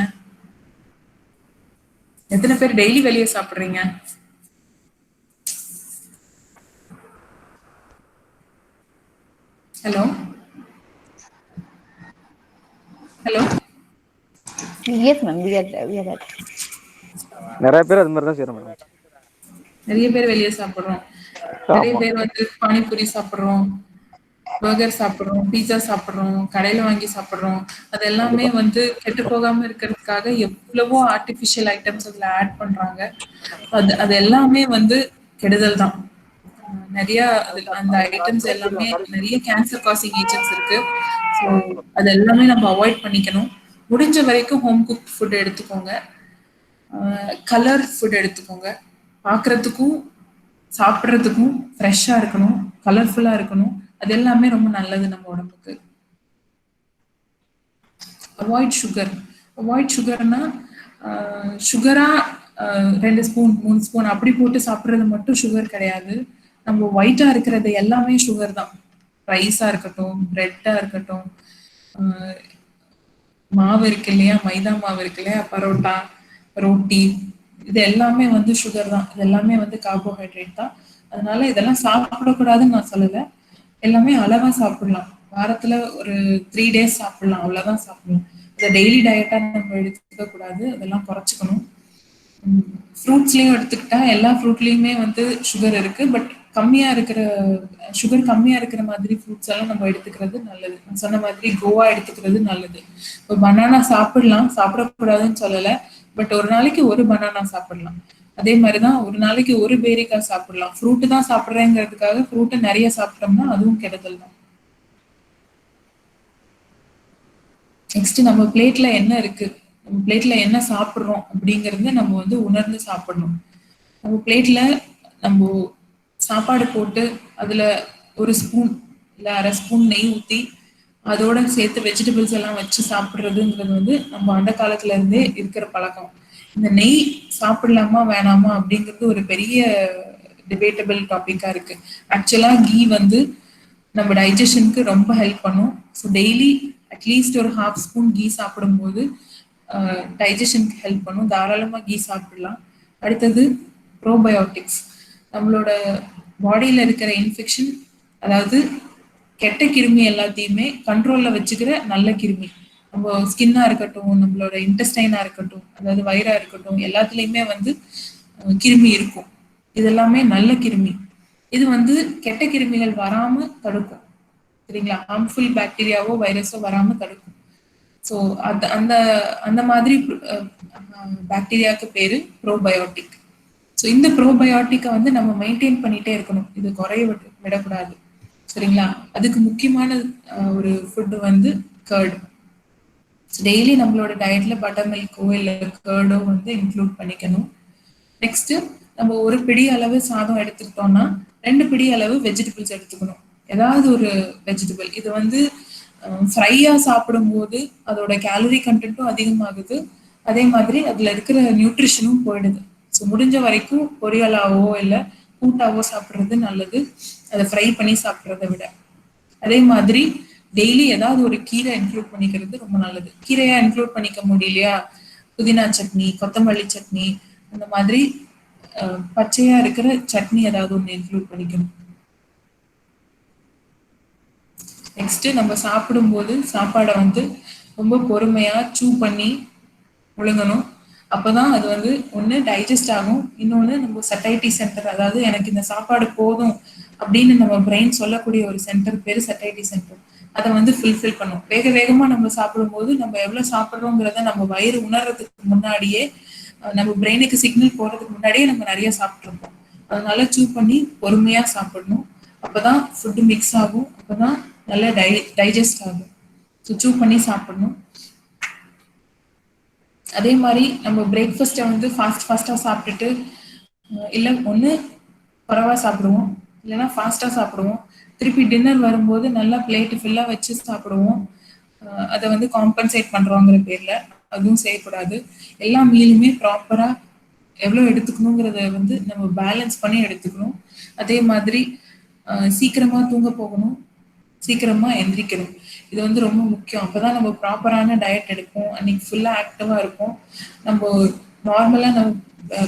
எத்தனை பேர் டெய்லி வெளியே சாப்பிட்றீங்க? Hello hello. Yes, ma'am. We are that. நிறைய பேர் அது மாதிரி தான் செய்யறோம் மேடம். நிறைய பேர் வெளியே சாப்பிட்றோம். நிறைய பேர் பானிபூரி சாப்பிட்றோம், பர்கர் சாப்பிட்றோம், பீஸா சாப்பிட்றோம், கடையில வாங்கி சாப்பிட்றோம். அது எல்லாமே கெட்டு போகாம இருக்கிறதுக்காக எவ்வளவோ ஆர்டிஃபிஷியல் ஐட்டம்ஸ் அதுல ஆட் பண்றாங்க. அது எல்லாமே கெடுதல் தான். நிறைய அந்த ஐட்டம்ஸ் எல்லாமே நிறைய கேன்சர் காசிங் ஏஜென்ட்ஸ் இருக்கு. ஸோ அது எல்லாமே நம்ம அவாய்ட் பண்ணிக்கணும். முடிஞ்ச வரைக்கும் ஹோம் குக் ஃபுட் எடுத்துக்கோங்க, கலர் ஃபுட் எடுத்துக்கோங்க. பார்க்கறதுக்கும் சாப்பிட்றதுக்கும் ஃப்ரெஷ்ஷாக இருக்கணும், கலர்ஃபுல்லாக இருக்கணும். அது எல்லாமே ரொம்ப நல்லது நம்ம உடம்புக்கு. Avoid sugar. அவாய்ட் சுகர்னா சுகரா 2 ஸ்பூன் 3 ஸ்பூன் அப்படி போட்டு சாப்பிட்றது மட்டும் சுகர் கிடையாது. நம்ம ஒயிட்டா இருக்கிறது எல்லாமே சுகர் தான். ரைஸா இருக்கட்டும், பிரெட்டா இருக்கட்டும், மாவு இருக்கு இல்லையா, மைதா மாவு இருக்கு இல்லையா, பரோட்டா, ரோட்டி, இது எல்லாமே சுகர் தான். இது எல்லாமே கார்போஹைட்ரேட் தான். அதனால இதெல்லாம் சாப்பிடக்கூடாதுன்னு நான் சொல்லலை. எல்லாமே அளவா சாப்பிடலாம். வாரத்துல ஒரு 3 டேஸ் சாப்பிடலாம், அவ்வளவுதான் சாப்பிடலாம். இதை டெய்லி டயட்டா நம்ம எடுத்துக்க கூடாது, அதெல்லாம் குறைச்சிக்கணும். ஃப்ரூட்ஸ்லயும் எடுத்துக்கிட்டா எல்லா ஃப்ரூட்லயுமே சுகர் இருக்கு. பட் சுகர் கம்மியா இருக்கிற மாதிரி ஃப்ரூட்ஸ் எல்லாம் நம்ம எடுத்துக்கிறது நல்லது. நான் சொன்ன மாதிரி கோவா எடுத்துக்கிறது நல்லது. இப்போ பனானா சாப்பிடலாம், சாப்பிடக்கூடாதுன்னு சொல்லலை. பட் ஒரு நாளைக்கு ஒரு பனானா சாப்பிடலாம். அதே மாதிரிதான் ஒரு நாளைக்கு ஒரு பேரிக்காய் சாப்பிடலாம். ஃப்ரூட்டு தான் சாப்பிட்றேங்கிறதுக்காக ஃப்ரூட்டை நிறைய சாப்பிட்டோம்னா அதுவும் கெடுதல் தான். நெக்ஸ்ட் நம்ம பிளேட்ல என்ன இருக்கு, நம்ம பிளேட்ல என்ன சாப்பிட்றோம் அப்படிங்கறத நம்ம உணர்ந்து சாப்பிடணும். நம்ம பிளேட்ல நம்ம சாப்பாடு போட்டு அதுல 1 ஸ்பூன் இல்ல 1/2 ஸ்பூன் நெய் ஊற்றி அதோட சேர்த்து வெஜிடபிள்ஸ் எல்லாம் வச்சு சாப்பிட்றதுங்கிறது நம்ம அந்த காலத்துல இருந்தே இருக்கிற பழக்கம். இந்த நெய் சாப்பிடலாமா வேணாமா அப்படிங்கிறது ஒரு பெரிய டிபேட்டபிள் டாபிக்கா இருக்கு. ஆக்சுவலா கீ நம்ம டைஜஷனுக்கு ரொம்ப ஹெல்ப் பண்ணும். ஸோ டெய்லி அட்லீஸ்ட் ஒரு 1/2 ஸ்பூன் கீ சாப்பிடும்போது டைஜஷனுக்கு ஹெல்ப் பண்ணும். தாராளமா கீ சாப்பிடலாம். அடுத்தது ப்ரோபயோட்டிக்ஸ். நம்மளோட பாடியில இருக்கிற இன்ஃபெக்ஷன், அதாவது கெட்ட கிருமி எல்லாத்தையுமே கண்ட்ரோல்ல வச்சுக்கிற நல்ல கிருமி. நம்ம ஸ்கின்னா இருக்கட்டும், நம்மளோட இன்டெஸ்டைனா இருக்கட்டும், அதாவது வயிறா இருக்கட்டும், எல்லாத்துலயுமே கிருமி இருக்கும். இது எல்லாமே நல்ல கிருமி. இது கெட்ட கிருமிகள் வராம தடுக்கும். சரிங்களா? ஹார்ம்ஃபுல் பாக்டீரியாவோ வைரஸோ வராம தடுக்கும். ஸோ அந்த அந்த மாதிரி பாக்டீரியாவுக்கு பேரு ப்ரோபயோட்டிக். ஸோ இந்த ப்ரோபயோட்டிக்கை வந்து நம்ம மெயின்டைன் பண்ணிட்டே இருக்கணும், இது குறைய விடக்கூடாது. சரிங்களா? அதுக்கு முக்கியமான ஒரு ஃபுட்டு வந்து கர்டு. டெய்லி நம்மளோட டயட்ல பட்டர் மில்க்கோ இல்லை கர்டோ வந்து இன்க்ளூட் பண்ணிக்கணும். நெக்ஸ்ட் நம்ம ஒரு பிடி அளவு சாதம் எடுத்துக்கிட்டோம்னா 2 பிடி அளவு வெஜிடபிள்ஸ் எடுத்துக்கணும். ஏதாவது ஒரு வெஜிடபிள். இது வந்து ஃப்ரையா சாப்பிடும்போது அதோட கேலரி கண்டென்ட்டும் அதிகமாகுது, அதே மாதிரி அதுல இருக்கிற நியூட்ரிஷனும் போயிடுது. ஸோ முடிஞ்ச வரைக்கும் பொரியலாவோ இல்லை கூட்டாவோ சாப்பிட்றது நல்லது, அதை ஃப்ரை பண்ணி சாப்பிட்றத விட. அதே மாதிரி டெய்லி ஏதாவது ஒரு கீரை இன்க்ளூட் பண்ணிக்கிறது ரொம்ப நல்லது. கீரையா இன்க்ளூட் பண்ணிக்க முடியலையா, புதினா சட்னி, கொத்தமல்லி சட்னி, அந்த மாதிரி பச்சையா இருக்கிற சட்னி ஏதாவது ஒன்று இன்க்ளூட் பண்ணிக்கணும். நெக்ஸ்ட் நம்ம சாப்பிடும்போது சாப்பாடை வந்து ரொம்ப பொறுமையா சூ பண்ணி முழுங்கணும். அப்போதான் அது வந்து ஒன்று டைஜஸ்ட் ஆகும், இன்னொன்று நம்ம சட்டைட்டி சென்டர், அதாவது எனக்கு இந்த சாப்பாடு போதும் அப்படின்னு நம்ம பிரெயின் சொல்லக்கூடிய ஒரு சென்டர் பேர் சட்டைட்டி சென்டர், அதை வந்து ஃபுல்ஃபில் பண்ணும். வேக வேகமாக நம்ம சாப்பிடும்போது நம்ம எவ்வளோ சாப்பிட்றோங்கிறத நம்ம வயிறு உணர்றதுக்கு முன்னாடியே, நம்ம பிரெயினுக்கு சிக்னல் போடுறதுக்கு முன்னாடியே நம்ம நிறைய சாப்பிட்ருப்போம். அதனால சூ பண்ணி பொறுமையா சாப்பிடணும். அப்போதான் ஃபுட்டு மிக்ஸ் ஆகும், அப்போதான் நல்லா டைஜஸ்ட் ஆகும். ஸோ சூ பண்ணி சாப்பிடணும். அதே மாதிரி நம்ம பிரேக்ஃபாஸ்ட்டை வந்து ஃபாஸ்ட்டாக சாப்பிட்டுட்டு, இல்லை ஒன்று குறைவா சாப்பிடுவோம், இல்லைன்னா ஃபாஸ்ட்டாக சாப்பிடுவோம். திருப்பி டின்னர் வரும்போது நல்லா பிளேட்டு ஃபுல்லாக வச்சு சாப்பிடுவோம். அதை வந்து காம்பன்சேட் பண்ணுறோங்கிற பேரில் அதுவும் செய்யக்கூடாது. எல்லா மீலுமே ப்ராப்பராக எவ்வளோ எடுத்துக்கணுங்கிறத வந்து நம்ம பேலன்ஸ் பண்ணி எடுத்துக்கணும். அதே மாதிரி சீக்கிரமாக தூங்க போகணும், சீக்கிரமா எந்திரிக்கணும். இது வந்து ரொம்ப முக்கியம். அப்பதான் நம்ம ப்ராப்பரான டயட் எடுப்போம், அன்னைக்கு ஃபுல்லா ஆக்டிவா இருப்போம். நம்ம நார்மலா நம்ம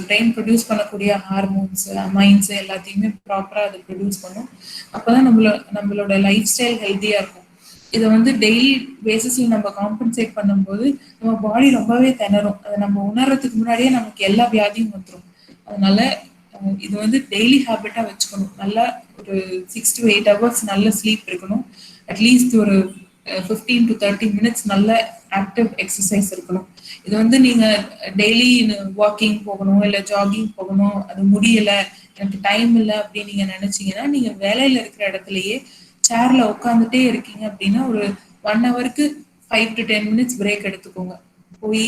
பிரெயின் ப்ரொடியூஸ் பண்ணக்கூடிய ஹார்மோன்ஸ், அமைன்ஸ் எல்லாத்தையுமே ப்ராப்பரா அதை ப்ரொடியூஸ் பண்ணும். அப்பதான் நம்மளோட லைஃப் ஸ்டைல் ஹெல்த்தியா இருக்கும். இதை வந்து டெய்லி பேசிஸ்ல நம்ம காம்பன்சேட் பண்ணும்போது நம்ம பாடி ரொம்பவே திணறும். அதை நம்ம உணர்றதுக்கு முன்னாடியே நமக்கு எல்லா வியாதியும் வந்துடும். அதனால இது வந்து டெய்லி ஹேபிட்டா வச்சுக்கணும். நல்லா ஒரு 6 to 8 hours நல்ல ஸ்லீப் இருக்கணும். அட்லீஸ்ட் ஒரு 15 to 30 minutes நல்ல ஆக்டிவ் எக்ஸசைஸ் இருக்கணும். இது வந்து நீங்க டெய்லி வாக்கிங் போகணும், இல்லை ஜாகிங் போகணும், அது முடியல, எனக்கு டைம் இல்லை அப்படின்னு நீங்க நினைச்சீங்கன்னா, நீங்க வேலையில இருக்கிற இடத்துலயே சேர்ல உட்காந்துட்டே இருக்கீங்க அப்படின்னா ஒரு 1 hourக்கு 5 to 10 minutes பிரேக் எடுத்துக்கோங்க. போய்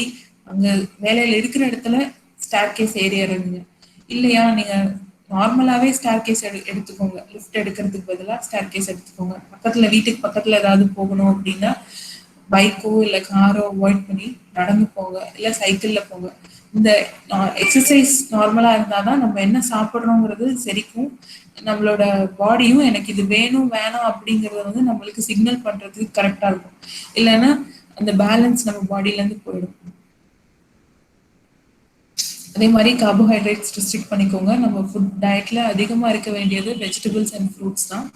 அங்க வேலையில இருக்கிற இடத்துல ஸ்டேர் கேஸ் ஏறி இறங்குங்க. இல்லையா நீங்க நார்மலாவே ஸ்டேர் கேஸ் எடுத்துக்கோங்க. லிஃப்ட் எடுக்கிறதுக்கு பதிலாக ஸ்டேர் கேஸ் எடுத்துக்கோங்க. வீட்டுக்கு பக்கத்துல ஏதாவது போகணும் அப்படின்னா பைக்கோ இல்லை காரோ அவாய்ட் பண்ணி நடந்து போங்க, இல்லை சைக்கிள்ல போங்க. இந்த எக்ஸசைஸ் நார்மலா இருந்தாதான் நம்ம என்ன சாப்பிட்றோங்கிறது சரிக்கும். நம்மளோட பாடியும் எனக்கு இது வேணும் வேணாம் அப்படிங்கறத வந்து நம்மளுக்கு சிக்னல் பண்றதுக்கு கரெக்டா இருக்கும். இல்லைன்னா அந்த பேலன்ஸ் நம்ம பாடியில இருந்து போயிடும். அதே மாதிரி கார்போஹைட்ரேட்ஸ் ரெஸ்ட்ரிக்ட் பண்ணிக்கோங்க. நம்ம ஃபுட் டயட்ல அதிகமா இருக்க வேண்டியது வெஜிடபிள்ஸ் அண்ட் ஃப்ரூட்ஸ் தான்.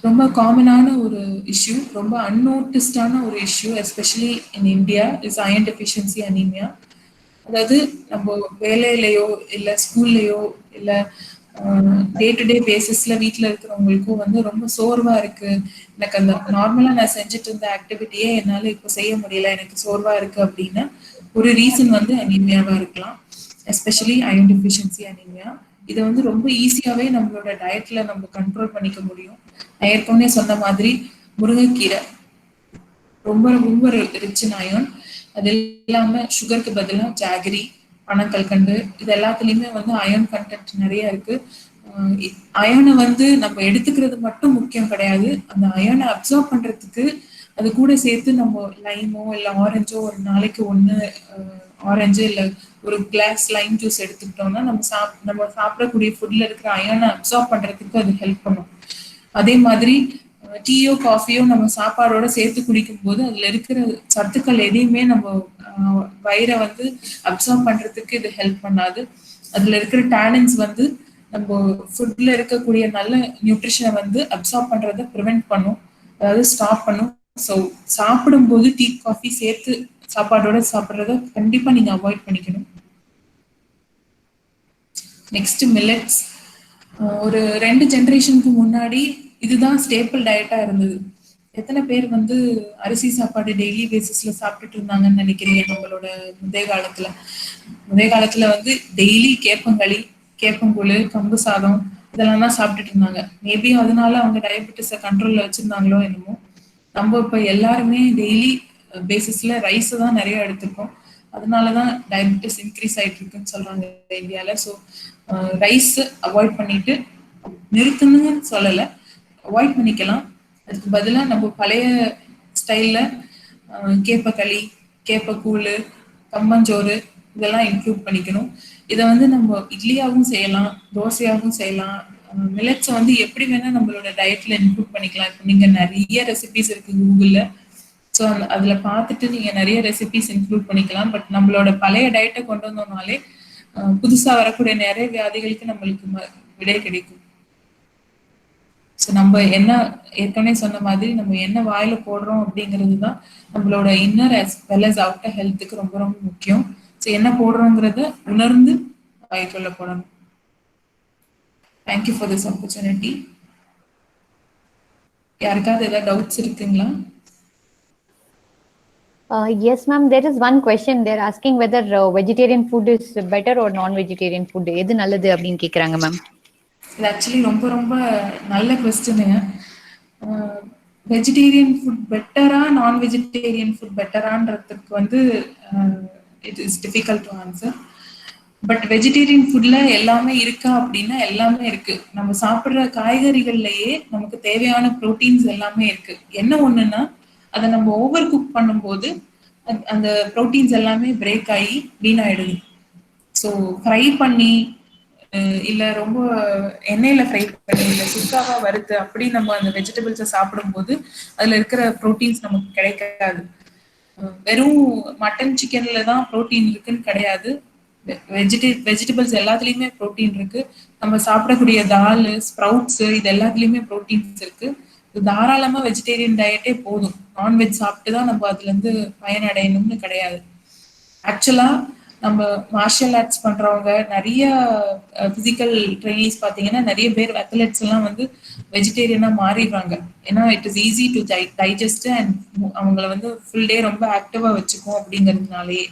ரொம்ப காமனான ஒரு இஷ்யூ, ரொம்ப அன்னோட்டிஸ்டான ஒரு issue especially in India is iron deficiency anaemia. அதாவது நம்ம வேலையிலையோ இல்லை ஸ்கூல்லையோ இல்லை டே டு டே பேசிஸ்ல வீட்டில் இருக்கிறவங்களுக்கும் வந்து ரொம்ப சோர்வா இருக்கு, எனக்கு அந்த நார்மலா நான் செஞ்சுட்டு இருந்த ஆக்டிவிட்டியே என்னால இப்போ செய்ய முடியல, எனக்கு சோர்வா இருக்கு அப்படின்னா ஒரு ரீசன் வந்து அனீமியாவா இருக்கலாம், எஸ்பெஷலி அயர்ன் டெஃபிஷியன்சி அனீமியா. இதை வந்து ரொம்ப ஈஸியாவே நம்மளோட டயட்ல நம்ம கண்ட்ரோல் பண்ணிக்க முடியும். நான் ஏற்கனவே சொன்ன மாதிரி முருங்கைக்கீரை ரொம்ப ரொம்ப ரிச் இன் அயர்ன். அது இல்லாம சுகருக்கு பதிலாக ஜாகரி, பனக்கல்கண்டு, இது எல்லாத்துலயுமே வந்து அயர்ன் கண்டென்ட் நிறைய இருக்கு. அயர்னை வந்து நம்ம எடுத்துக்கிறது மட்டும் முக்கியம் கிடையாது, அந்த அயர்னை அப்சர்வ் பண்றதுக்கு அது கூட சேர்த்து நம்ம லைமோ இல்லை ஆரஞ்சோ, ஒரு நாளைக்கு 1 ஆரஞ்சு இல்லை ஒரு கிளாஸ் லைம் ஜூஸ் எடுத்துக்கிட்டோம்னா நம்ம சாப்பிடக்கூடிய ஃபுட்ல இருக்கிற அயர்னை அப்சர்வ் பண்றதுக்கு அது ஹெல்ப் பண்ணும். அதே மாதிரி டீயோ காஃபியோ நம்ம சாப்பாடோட சேர்த்து குடிக்கும் போது அதுல இருக்கிற சத்துக்கள் எதையுமே நம்ம வயிறை வந்து அப்சர்வ் பண்றதுக்கு இது ஹெல்ப் பண்ணாது. அதுல இருக்கிற டேனின்ஸ் வந்து நம்ம ஃபுட்ல இருக்கக்கூடிய நல்ல நியூட்ரிஷனை வந்து அப்சர்வ் பண்றதை ப்ரிவென்ட் பண்ணும், அதாவது ஸ்டாப் பண்ணும். ஸோ சாப்பிடும்போது டீ காஃபி சேர்த்து சாப்பாடோட சாப்பிட்றத கண்டிப்பா நீங்க அவாய்ட் பண்ணிக்கணும். Next millets. ஒரு 2 ஜெனரேஷனுக்கு முன்னாடி இதுதான் ஸ்டேபிள் டயட்டா இருந்தது. எத்தனை பேர் வந்து அரிசி சாப்பாடு டெய்லி பேசிஸ்ல சாப்பிட்டுட்டு இருந்தாங்கன்னு நினைக்கிறீங்க? நம்மளோட முந்தைய காலத்துல வந்து டெய்லி கேப்பங்களி, கேப்பங்கூழ், கம்பு சாதம் இதெல்லாம் தான் சாப்பிட்டுட்டு இருந்தாங்க. மேபி அதனால அவங்க டயபெட்டிஸை கண்ட்ரோல்ல வச்சிருந்தாங்களோ என்னமோ. நம்ம இப்ப எல்லாருமே டெய்லி பேசிஸ்ல ரைஸ் தான் நிறைய எடுத்துக்கோம். அதனாலதான் டயபெட்டிஸ் இன்க்ரீஸ் ஆயிட்டு இருக்குன்னு சொல்றாங்க இந்தியால. ஸோ ரைஸ் அவாய்ட் பண்ணிட்டு, நிறுத்துன்னு சொல்லலை, அவாய்ட் பண்ணிக்கலாம். அதுக்கு பதிலாக நம்ம பழைய ஸ்டைல்ல கேப்பக்களி, கேப்பக்கூழ், கம்பஞ்சோறு இதெல்லாம் இன்க்ளூட் பண்ணிக்கணும். இதை வந்து நம்ம இட்லியாகவும் செய்யலாம், தோசையாகவும் செய்யலாம். மில்லட்ஸை வந்து எப்படி வேணா நம்மளோட டயட்ல இன்க்ளூட் பண்ணிக்கலாம். இப்போ நீங்க நிறைய ரெசிபிஸ் இருக்கு கூகுள்ல. ஸோ அதுல பார்த்துட்டு நீங்க நிறைய ரெசிபிஸ் இன்க்ளூட் பண்ணிக்கலாம். பட் நம்மளோட பழைய டயட்டை கொண்டு வந்தோம்னாலே புதுசா வரக்கூடிய நிறைய வியாதிகளுக்கு நம்மளுக்கு விடை கிடைக்கும். ஸோ நம்ம என்ன ஏற்கனவே சொன்ன மாதிரி நம்ம என்ன வாயில போடுறோம் அப்படிங்கிறது தான் நம்மளோட inner as well as outer ஹெல்த்துக்கு ரொம்ப ரொம்ப முக்கியம். ஸோ என்ன போடுறோங்கிறத உணர்ந்து வாய்க்குள்ள போடணும். Thank you for this opportunity. யாருக்காவது ஏதாவது டவுட்ஸ் இருக்குங்களா? Yes, ma'am. There is one question. They're asking whether vegetarian food is better or non-vegetarian food. எது நல்லது அப்படின்னு கேக்குறாங்க மேம். இது ஆக்சுவலி ரொம்ப ரொம்ப நல்ல கொஸ்டினுங்க. வெஜிடேரியன் ஃபுட் பெட்டரா, நான் வெஜிடேரியன் ஃபுட் பெட்டரான்றதுக்கு வந்து it is difficult to answer. But vegetarian ஃபுட்ல எல்லாமே இருக்கா அப்படின்னா எல்லாமே இருக்கு. நம்ம சாப்பிட்ற காய்கறிகள்லயே நமக்கு தேவையான ப்ரோட்டீன்ஸ் எல்லாமே இருக்கு. என்ன ஒண்ணுன்னா, அதை நம்ம ஓவர் குக் பண்ணும்போது அந்த ப்ரோட்டீன்ஸ் எல்லாமே பிரேக் ஆகி வீணாயிடுது. ஸோ ஃப்ரை பண்ணி இல்ல ரொம்ப எண்ணெயில ஃப்ரை பண்ணி இல்ல சுக்காவா வறுத்து அப்படி நம்ம அந்த வெஜிடபிள்ஸை சாப்பிடும்போது அதுல இருக்கிற ப்ரோட்டீன்ஸ் நமக்கு கிடைக்காது. வெறும் மட்டன் சிக்கன்ல தான் ப்ரோட்டீன் இருக்குன்னு கிடையாது. வெஜிடபிள்ஸ் எல்லாத்துலயுமே ப்ரோட்டீன் இருக்கு. நம்ம சாப்பிடக்கூடிய தால், ஸ்ப்ரவுட்ஸ் இது எல்லாத்துலயுமே ப்ரோட்டீன்ஸ் இருக்கு. தாராளமா வெஜிடேரியன் டயட்டே போதும். நான்வெஜ் சாப்பிட்டு தான் நம்ம அதுல இருந்து பயனடையணும்னு கிடையாது. ஆக்சுவலா நம்ம மார்ஷியல் ஆர்ட்ஸ் பண்றவங்க, நிறைய பிசிக்கல் ட்ரைனிங்ஸ் பாத்தீங்கன்னா நிறைய பேர் அத்லெட்ஸ் எல்லாம் வந்து வெஜிடேரியனா மாறிடுறாங்க. ஏன்னா it is easy to digest and அவங்கள வந்து ஃபுல் டே ரொம்ப ஆக்டிவா வச்சுக்கும் அப்படிங்கிறதுனாலே.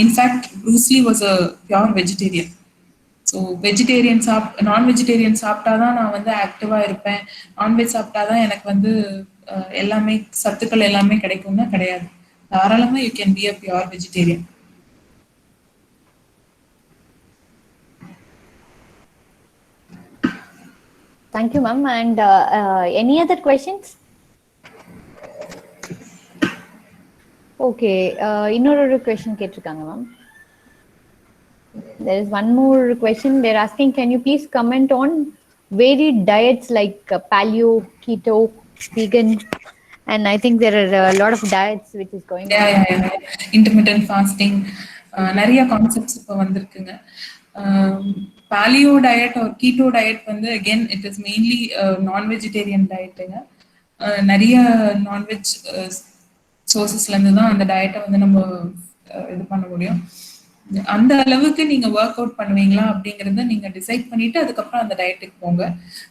In fact Bruce Lee was a pure vegetarian. So non vegetarian சாப்பிட்டாதான் நான் வந்து ஆக்டிவா இருப்பேன், நான்வெஜ் சாப்பிட்டாதான் எனக்கு வந்து எல்லாமே சத்துக்கள் எல்லாமே கிடைக்கும்னா கிடையாது. தாராளமா you can be a pure vegetarian. Thank you, ma'am. And any other questions? Okay. இன்னொரு question கேட்டிருக்காங்க ma'am. There is one more question. They're asking, can you please comment on varied diets like paleo, keto, vegan, and I think there are a lot of diets which is going on. Yeah. Intermittent fasting, நிறைய concepts இப்போ வந்திருக்குங்க. பாலியோ diet ஒரு keto diet வந்து again it is mainly நான் vegetarian டயட்டுங்க. நிறைய non veg சோர்சஸ்ல இருந்து தான் அந்த டயட்டை வந்து நம்ம இது பண்ண முடியும். அந்த அளவுக்கு நீங்க ஒர்க் அவுட் பண்ணுவீங்களா அப்படிங்கறத நீங்க டிசைட் பண்ணிட்டு அதுக்கப்புறம் அந்த டயட்டுக்கு போங்க.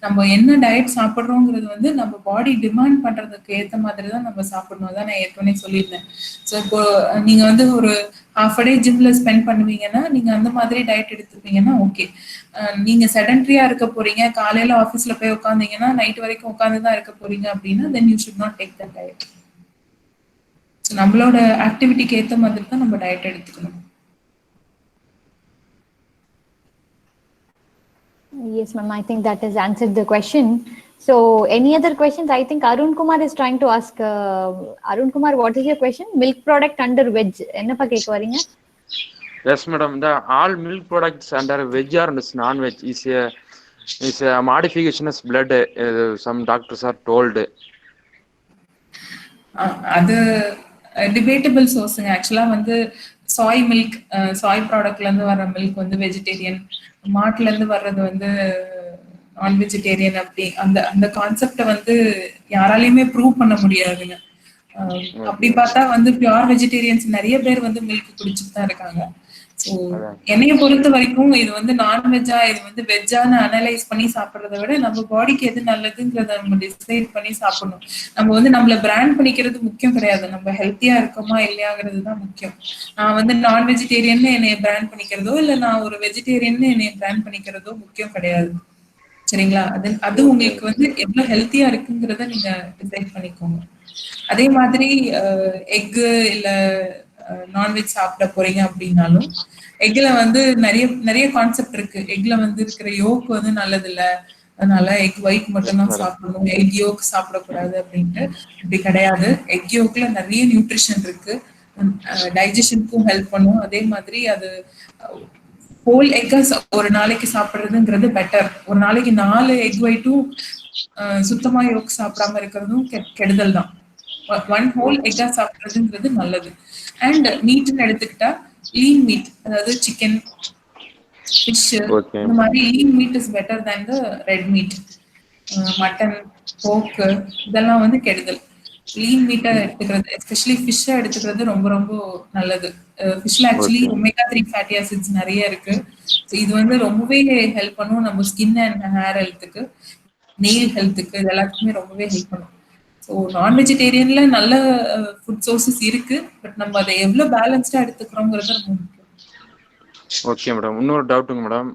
நம்ம என்ன டயட் சாப்பிட்றோங்கிறது வந்து நம்ம பாடி டிமாண்ட் பண்றதுக்கு ஏற்ற மாதிரி தான் நம்ம சாப்பிடணும். அதான் நான் ஏற்கனவே சொல்லியிருந்தேன். ஸோ இப்போ நீங்க வந்து ஒரு ஹாஃப் டே ஜிம்ல ஸ்பெண்ட் பண்ணுவீங்கன்னா நீங்க அந்த மாதிரி டயட் எடுத்துப்பீங்கன்னா ஓகே. நீங்க செடன்ட்ரியா இருக்க போறீங்க, காலையில ஆஃபீஸ்ல போய் உட்காந்தீங்கன்னா நைட் வரைக்கும் உட்காந்து தான் இருக்க போறீங்க அப்படின்னா then you should not take the diet. So நம்மளோட ஆக்டிவிட்டிக்கு ஏற்ற மாதிரி தான் நம்ம டயட் எடுத்துக்கணும். Yes, ma'am. I think that has answered the question. So, any other questions? I think Arun Kumar is trying to ask. Arun Kumar, what is your question? Milk product under veg. Enna pa kekku varinga? Yes, madam. The all milk products under veg or non-veg is a modification of blood. Some doctors are told. அது debatable சோர்ஸுங்க. ஆக்சுவலா வந்து Sai milk, Sai ப்ராடக்ட்ல இருந்து வர்ற milk வந்து vegetarian, மாட்டுல இருந்து வர்றது வந்து நான் வெஜிடேரியன். அப்படி அந்த கான்செப்டை வந்து யாராலையுமே ப்ரூவ் பண்ண முடியாதுங்க. அப்படி பார்த்தா வந்து பியூர் வெஜிடேரியன்ஸ் நிறைய பேர் வந்து மில்க் குடிச்சுட்டு தான் இருக்காங்க. ஸோ என்னைய பொறுத்த வரைக்கும் இது வந்து நான்வெஜ்ஜா இது வந்து வெஜ்ஜான்னு அனலைஸ் பண்ணி சாப்பிட்றத விட நம்ம பாடிக்கு எது நல்லதுங்கிறத நம்ம டிசைட் பண்ணி சாப்பிடணும். நம்ம வந்து நம்மள பிராண்ட் பண்ணிக்கிறது முக்கியம் கிடையாது, நம்ம ஹெல்த்தியா இருக்கோமா இல்லையாங்கிறது தான் முக்கியம். நான் வந்து நான் வெஜிடேரியன் என்னைய பிராண்ட் பண்ணிக்கிறதோ இல்ல நான் ஒரு வெஜிடேரியன் என்னைய பிராண்ட் பண்ணிக்கிறதோ முக்கியம் கிடையாது. சரிங்களா? அது உங்களுக்கு வந்து எவ்வளவு ஹெல்த்தியா இருக்குங்கிறத நீங்க டிசைட் பண்ணிக்கோங்க. அதே மாதிரி எக்கு இல்ல நான்வெஜ் சாப்பிட போறீங்க அப்படின்னாலும் எக்ல வந்து நிறைய நிறைய கான்செப்ட் இருக்கு. எக்ல வந்து இருக்கிற யோக் வந்து நல்லது இல்ல, அதனால எக் ஒயிட் மட்டும் தான் சாப்பிடணும், எக் யோக் சாப்பிடக்கூடாது அப்படின்ட்டு. இப்படி கிடையாது. எக் யோக்ல நிறைய நியூட்ரிஷன் இருக்கு, டைஜஷனுக்கும் ஹெல்ப் பண்ணும். அதே மாதிரி அது ஹோல் எக்கா ஒரு நாளைக்கு சாப்பிடுறதுங்கிறது பெட்டர். ஒரு நாளைக்கு 4 எக் ஒயிட்டும் சுத்தமா யோக் சாப்பிடாம இருக்கிறதும் கெடுதல் தான். 1 ஹோல் எக்கா சாப்பிடுறதுங்கிறது நல்லது. அண்ட் மீட்னு எடுத்துக்கிட்டா லீன் மீட், அதாவது சிக்கன், ஃபிஷ், இந்த மாதிரி lean meet is better than the red meat. Mutton, போர்க் இதெல்லாம் வந்து கெடுதல். லீன் மீட்டை எடுத்துக்கிறது, எஸ்பெஷலி ஃபிஷ்ஷை எடுத்துக்கிறது ரொம்ப ரொம்ப நல்லது. ஃபிஷ்ல ஆக்சுவலி ஒமேகா 3 ஃபேட்டி ஆசிட்ஸ் நிறைய இருக்கு. ஸோ இது வந்து ரொம்பவே ஹெல்ப் பண்ணும் நம்ம ஸ்கின் அண்ட் ஹேர் ஹெல்த்துக்கு, நெயில் ஹெல்த்துக்கு, இது எல்லாத்துக்குமே ரொம்பவே ஹெல்ப் பண்ணும். ஸோ நான் வெஜிடேரியன்ல நல்ல ஃபுட் சோர்சஸ் இருக்கு, பட் நம்ம அதை எவ்வளவு பேலன்ஸ்டா எடுத்துக்கிறோங்கிறது ரொம்ப முக்கியம். ஓகே மேடம், இன்னொரு டவுட்டுங்க மேடம்.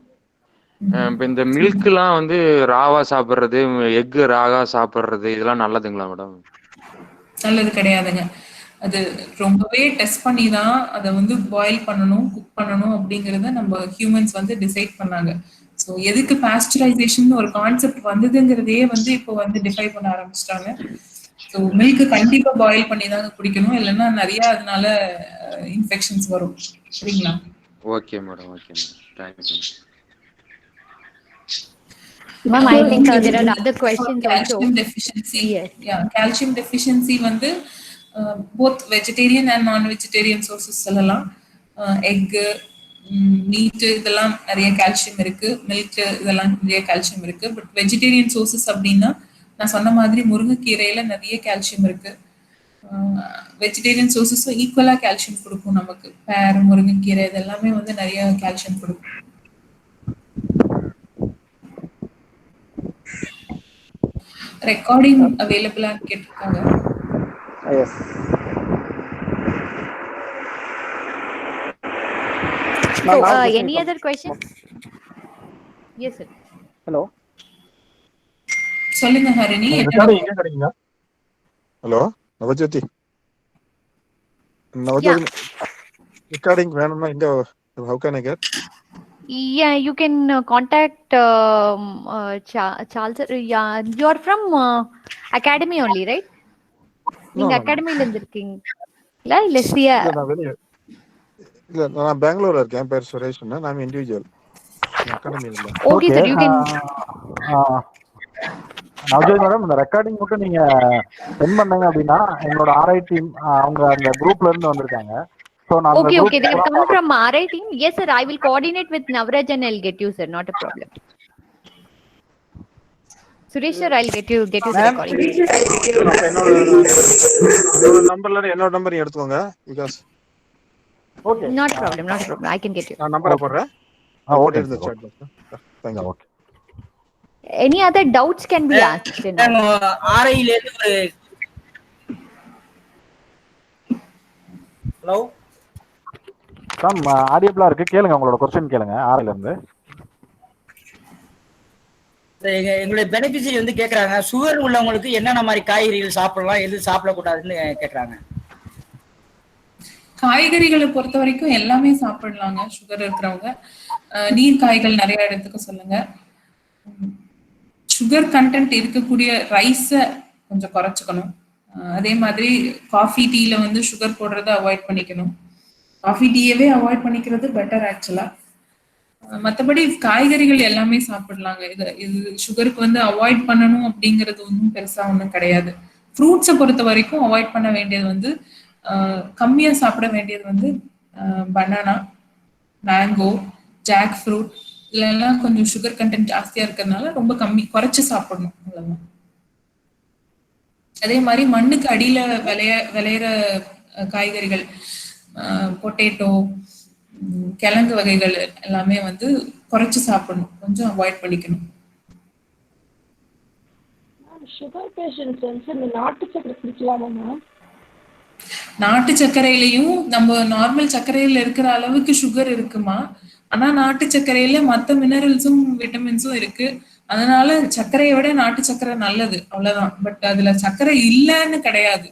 இப்போ இந்த மில்க்லாம் வந்து ராவா சாப்பிட்றது, எக்கு ராவா சாப்பிட்றது இதெல்லாம் நல்லதுங்களா மேடம்? நல்லது கிடையாதுங்க. அது ரொம்பவே டெஸ்ட் பண்ணி தான் அதை வந்து பாயில் பண்ணணும், குக் பண்ணணும் அப்படிங்கிறத நம்ம ஹியூமன்ஸ் வந்து டிசைட் பண்ணாங்க. ஸோ எதுக்கு பாஸ்டரைசேஷன் ஒரு கான்செப்ட் வந்ததுங்கிறதே வந்து இப்போ வந்து டிஃபை பண்ண ஆரம்பிச்சிட்டாங்க. ஸோ மில்க் கண்டிப்பா பாயில் பண்ணி தாங்க குடிக்கணும், இல்லைன்னா நிறைய அதனால இன்ஃபெக்ஷன்ஸ் வரும். சரிங்களா? Okay madam, okay madam, thank you. Ma'am, I think there are other questions also. Calcium deficiency. Yes. Yeah, calcium deficiency வந்து both vegetarian and non-vegetarian sources சொல்லலாம். எக், மீட் இதெல்லாம் நிறைய கால்சியம் இருக்கு, மில்க் இதெல்லாம் நிறைய கால்சியம் இருக்கு. பட் வெஜிடேரியன் சோர்சஸ் அப்படின்னா நான் சொன்ன மாதிரி முருங்கைக்கீரையில நிறைய கால்சியம் இருக்கு. வெஜிடேரியன் சோர்சஸும் ஈக்குவலா கால்சியம் கொடுக்கும் நமக்கு. பேர், முருங்கைக்கீரை இதெல்லாமே வந்து நிறைய கால்சியம் கொடுக்கும். ரெக்கார்டிங் அவைலபிளா கேட்டிருக்காங்க. Yes. So, any other question? Yes sir. Hello, சொல்லுங்க ஹரிணி. ஹலோ நவஜோதி, ரெக்கார்டிங் வேணும்னா இந்த how can I get? Yeah, you can contact Charles. Yeah, you are from academy only, right? நீங்க அகாடமில இருந்திருக்கீங்களா இல்ல சியா? இல்ல, நான் பெங்களூர்ல இருக்கேன். பேர் சுரேஷ், நான் இண்டிவிஜுவல், அகாடமி இல்ல. Okay sir, you can. Navajothi madam, இந்த ரெக்கார்டிங் மட்டும் நீங்க சென்ட் பண்ணீங்க அப்படின்னா என்னோட RI டீம் அவங்க அந்த குரூப்ல இருந்து வந்திருக்காங்க. Okay, they have come from RI team. Yes sir, I will coordinate with Navraj and I'll get you sir, not a problem. Suresh sir, I'll get you the recording. என்னோட number எடுத்துக்கோங்க, because okay, not a problem, I can get you. நான் நம்பரை போடுறேன். Okay இந்த chat box. Thank you. Okay. Any other doubts can be asked? RI ல இருந்து ஒரு hello சாம் ஆடியபிளா இருக்கு, கேளுங்க, உங்களோட क्वेश्चन கேளுங்க. RI ல இருந்து எங்களுடைய பெனிஃபிஷரி வந்து கேக்குறாங்க, சுகர் உள்ளவங்களுக்கு என்னென்ன மாதிரி காய்கறிகள் சாப்பிடலாம், எது சாப்பிடக்கூடாதுன்னு கேக்குறாங்க. காய்கறிகளை பொறுத்த வரைக்கும் எல்லாமே சாப்பிடலாங்க சுகர் இருக்கிறவங்க. நீர் காய்கள் நிறைய எடுத்துக்க சொல்லுங்க. சுகர் கண்டென்ட் இருக்கக்கூடிய ரைஸை கொஞ்சம் குறைச்சிக்கணும். அதே மாதிரி காஃபி, டீல வந்து சுகர் போடுறத அவாய்ட் பண்ணிக்கணும். காஃபி, டீயவே அவாய்ட் பண்ணிக்கிறது பெட்டர் ஆக்சுவலா. மற்றபடி காய்கறிகள் எல்லாமே சாப்பிடலாங்க. இது சுகருக்கு வந்து அவாய்ட் பண்ணணும் அப்படிங்கிறது ஒன்றும் பெருசா ஒன்றும் கிடையாது. ஃப்ரூட்ஸை பொறுத்த வரைக்கும் அவாய்ட் பண்ண வேண்டியது வந்து கம்மியா சாப்பிட வேண்டியது வந்து பனானா, மேங்கோ, ஜாக் ஃப்ரூட் இதெல்லாம் கொஞ்சம் சுகர் கண்டென்ட் ஜாஸ்தியா இருக்கிறதுனால ரொம்ப குறைச்சு சாப்பிடணும், அவ்வளவுதான். அதே மாதிரி மண்ணுக்கு அடியில விளையிற காய்கறிகள், பொட்டேட்டோ, கிழங்கு வகைகள் எல்லாமே வந்து குறைச்சு சாப்பிடணும், கொஞ்சம் அவாய்ட் பண்ணிக்கணும். சுகர் பேஷண்ட்ஸ் வந்து இந்த நாட்டு சக்கரை குடிக்கலாமா மேம்? நாட்டு சர்க்கரையிலையும் நம்ம நார்மல் சர்க்கரையில இருக்கிற அளவுக்கு சுகர் இருக்குமா, ஆனா நாட்டு சர்க்கரையில மற்ற மினரல்ஸும் விட்டமின்ஸும் இருக்கு. அதனால சர்க்கரையை விட நாட்டு சர்க்கரை நல்லது, அவ்வளவுதான். பட் அதுல சர்க்கரை இல்லைன்னு கிடையாது.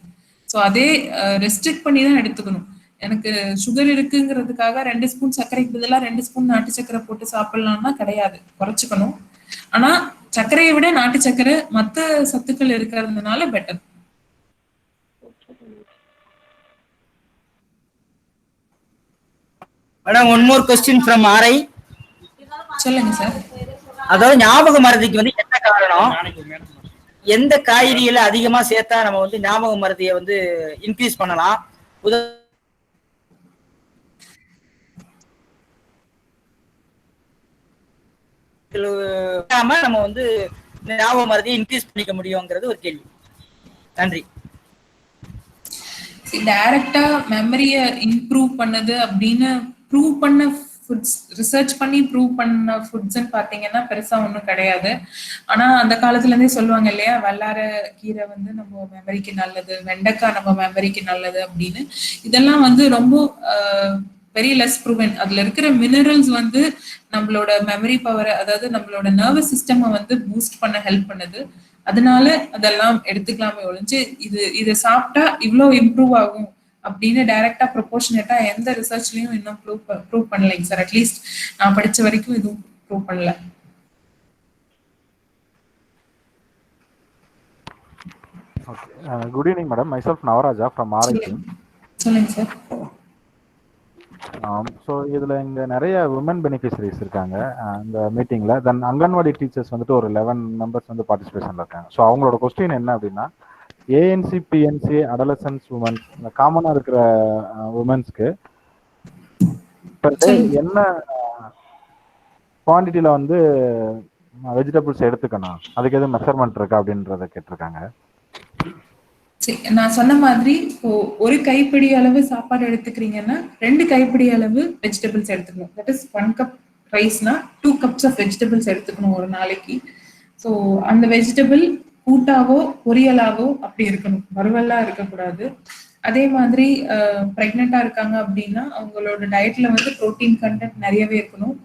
ஸோ அதே ரெஸ்ட்ரிக்ட் பண்ணி தான் எடுத்துக்கணும். எனக்கு சுகர் இருக்குங்கிறதுக்காக 2 ஸ்பூன் சர்க்கரைக்கு பதிலாக 2 ஸ்பூன் நாட்டு சர்க்கரை போட்டு சாப்பிடலாம்னா கிடையாது, குறைச்சிக்கணும். ஆனா சர்க்கரையை விட நாட்டு சர்க்கரை மற்ற சத்துக்கள் இருக்கிறதுனால better. Madam, one more question from RI. சொல்லுங்க சார். அதாவது ஞாபக மறதிக்கு வந்து என்ன காரணம்? எந்த காய்கறிகளை அதிகமா சேர்த்தா நம்ம வந்து ஞாபக மறதியை வந்து இன்க்ரீஸ் பண்ணலாம்? நம்ம வந்து ஞாபக மறதியை இன்க்ரீஸ் பண்ணிக்க முடியுங்கிறது ஒரு கேள்வி. நன்றி. டைரக்டா மெமரியை இம்ப்ரூவ் பண்ணது அப்படின்னு ப்ரூவ் பண்ண ஃபுட்ஸ், ரிசர்ச் பண்ணி ப்ரூவ் பண்ண ஃபுட்ஸ்ன்னு பார்த்தீங்கன்னா பெருசா ஒன்றும் கிடையாது. ஆனா அந்த காலத்துல இருந்தே சொல்லுவாங்க இல்லையா, வல்லார கீரை வந்து நம்ம மெமரிக்கு நல்லது, வெண்டைக்காய் நம்ம மெமரிக்கு நல்லது அப்படின்னு. இதெல்லாம் வந்து ரொம்ப வெரி லெஸ் ப்ரூவன். அதுல இருக்கிற மினரல்ஸ் வந்து நம்மளோட மெமரி பவரை, அதாவது நம்மளோட நர்வஸ் சிஸ்டமை வந்து பூஸ்ட் பண்ண ஹெல்ப் பண்ணுது. அதனால அதெல்லாம் எடுத்துக்கலாமே ஒழிஞ்சு இதை சாப்பிட்டா இவ்வளோ இம்ப்ரூவ் ஆகும் அப்படின்னு டைரக்டா ப்ரொபோர்ஷனேட்டா எந்த ரிசர்ச்லயும் இன்னும் ப்ரூவ் பண்ணலைங்க சார். அட்லீஸ்ட் நான் படிச்ச வரைக்கும் இதுவும் ப்ரூவ் பண்ணல. Good evening madam. Myself Navaraja from RIT. சொல்லுங்க சார். ஸோ இதில் இங்கே நிறைய உமன் பெனிஃபிஷரிஸ் இருக்காங்க இந்த மீட்டிங்கில். தென் அங்கன்வாடி டீச்சர்ஸ் வந்துட்டு ஒரு 11 மெம்பர்ஸ் வந்து பார்ட்டிசிபேஷனில் இருக்காங்க. ஸோ அவங்களோட கொஸ்டின் என்ன அப்படின்னா, ஏஎன்சி பிஎன்சி அடலசன்ஸ் உமன்ஸ், இந்த காமனாக இருக்கிற உமன்ஸ்க்கு பர் டே என்ன குவான்டிட்டியில் வந்து வெஜிடபிள்ஸ் எடுத்துக்கணும், அதுக்கு எதுவும் மெஷர்மெண்ட் இருக்கா அப்படின்றத கேட்டிருக்காங்க. நான் சொன்ன மாதிரி இப்போ ஒரு கைப்பிடி அளவு சாப்பாடு எடுத்துக்கிறீங்கன்னா 2 கைப்பிடி அளவு வெஜிடபிள்ஸ் எடுத்துக்கணும். தட் இஸ் 1 கப் ரைஸ்னா 2 கப்ஸ் ஆஃப் வெஜிடபிள்ஸ் எடுத்துக்கணும் ஒரு நாளைக்கு. ஸோ அந்த வெஜிடபிள் கூட்டாவோ பொரியலாவோ அப்படி இருக்கணும், வறுவலா இருக்கக்கூடாது. அதே மாதிரி ப்ரெக்னெண்டா இருக்காங்க அப்படின்னா அவங்களோட டயட்ல வந்து ப்ரோட்டீன் கண்டென்ட் நிறையவே இருக்கணும்.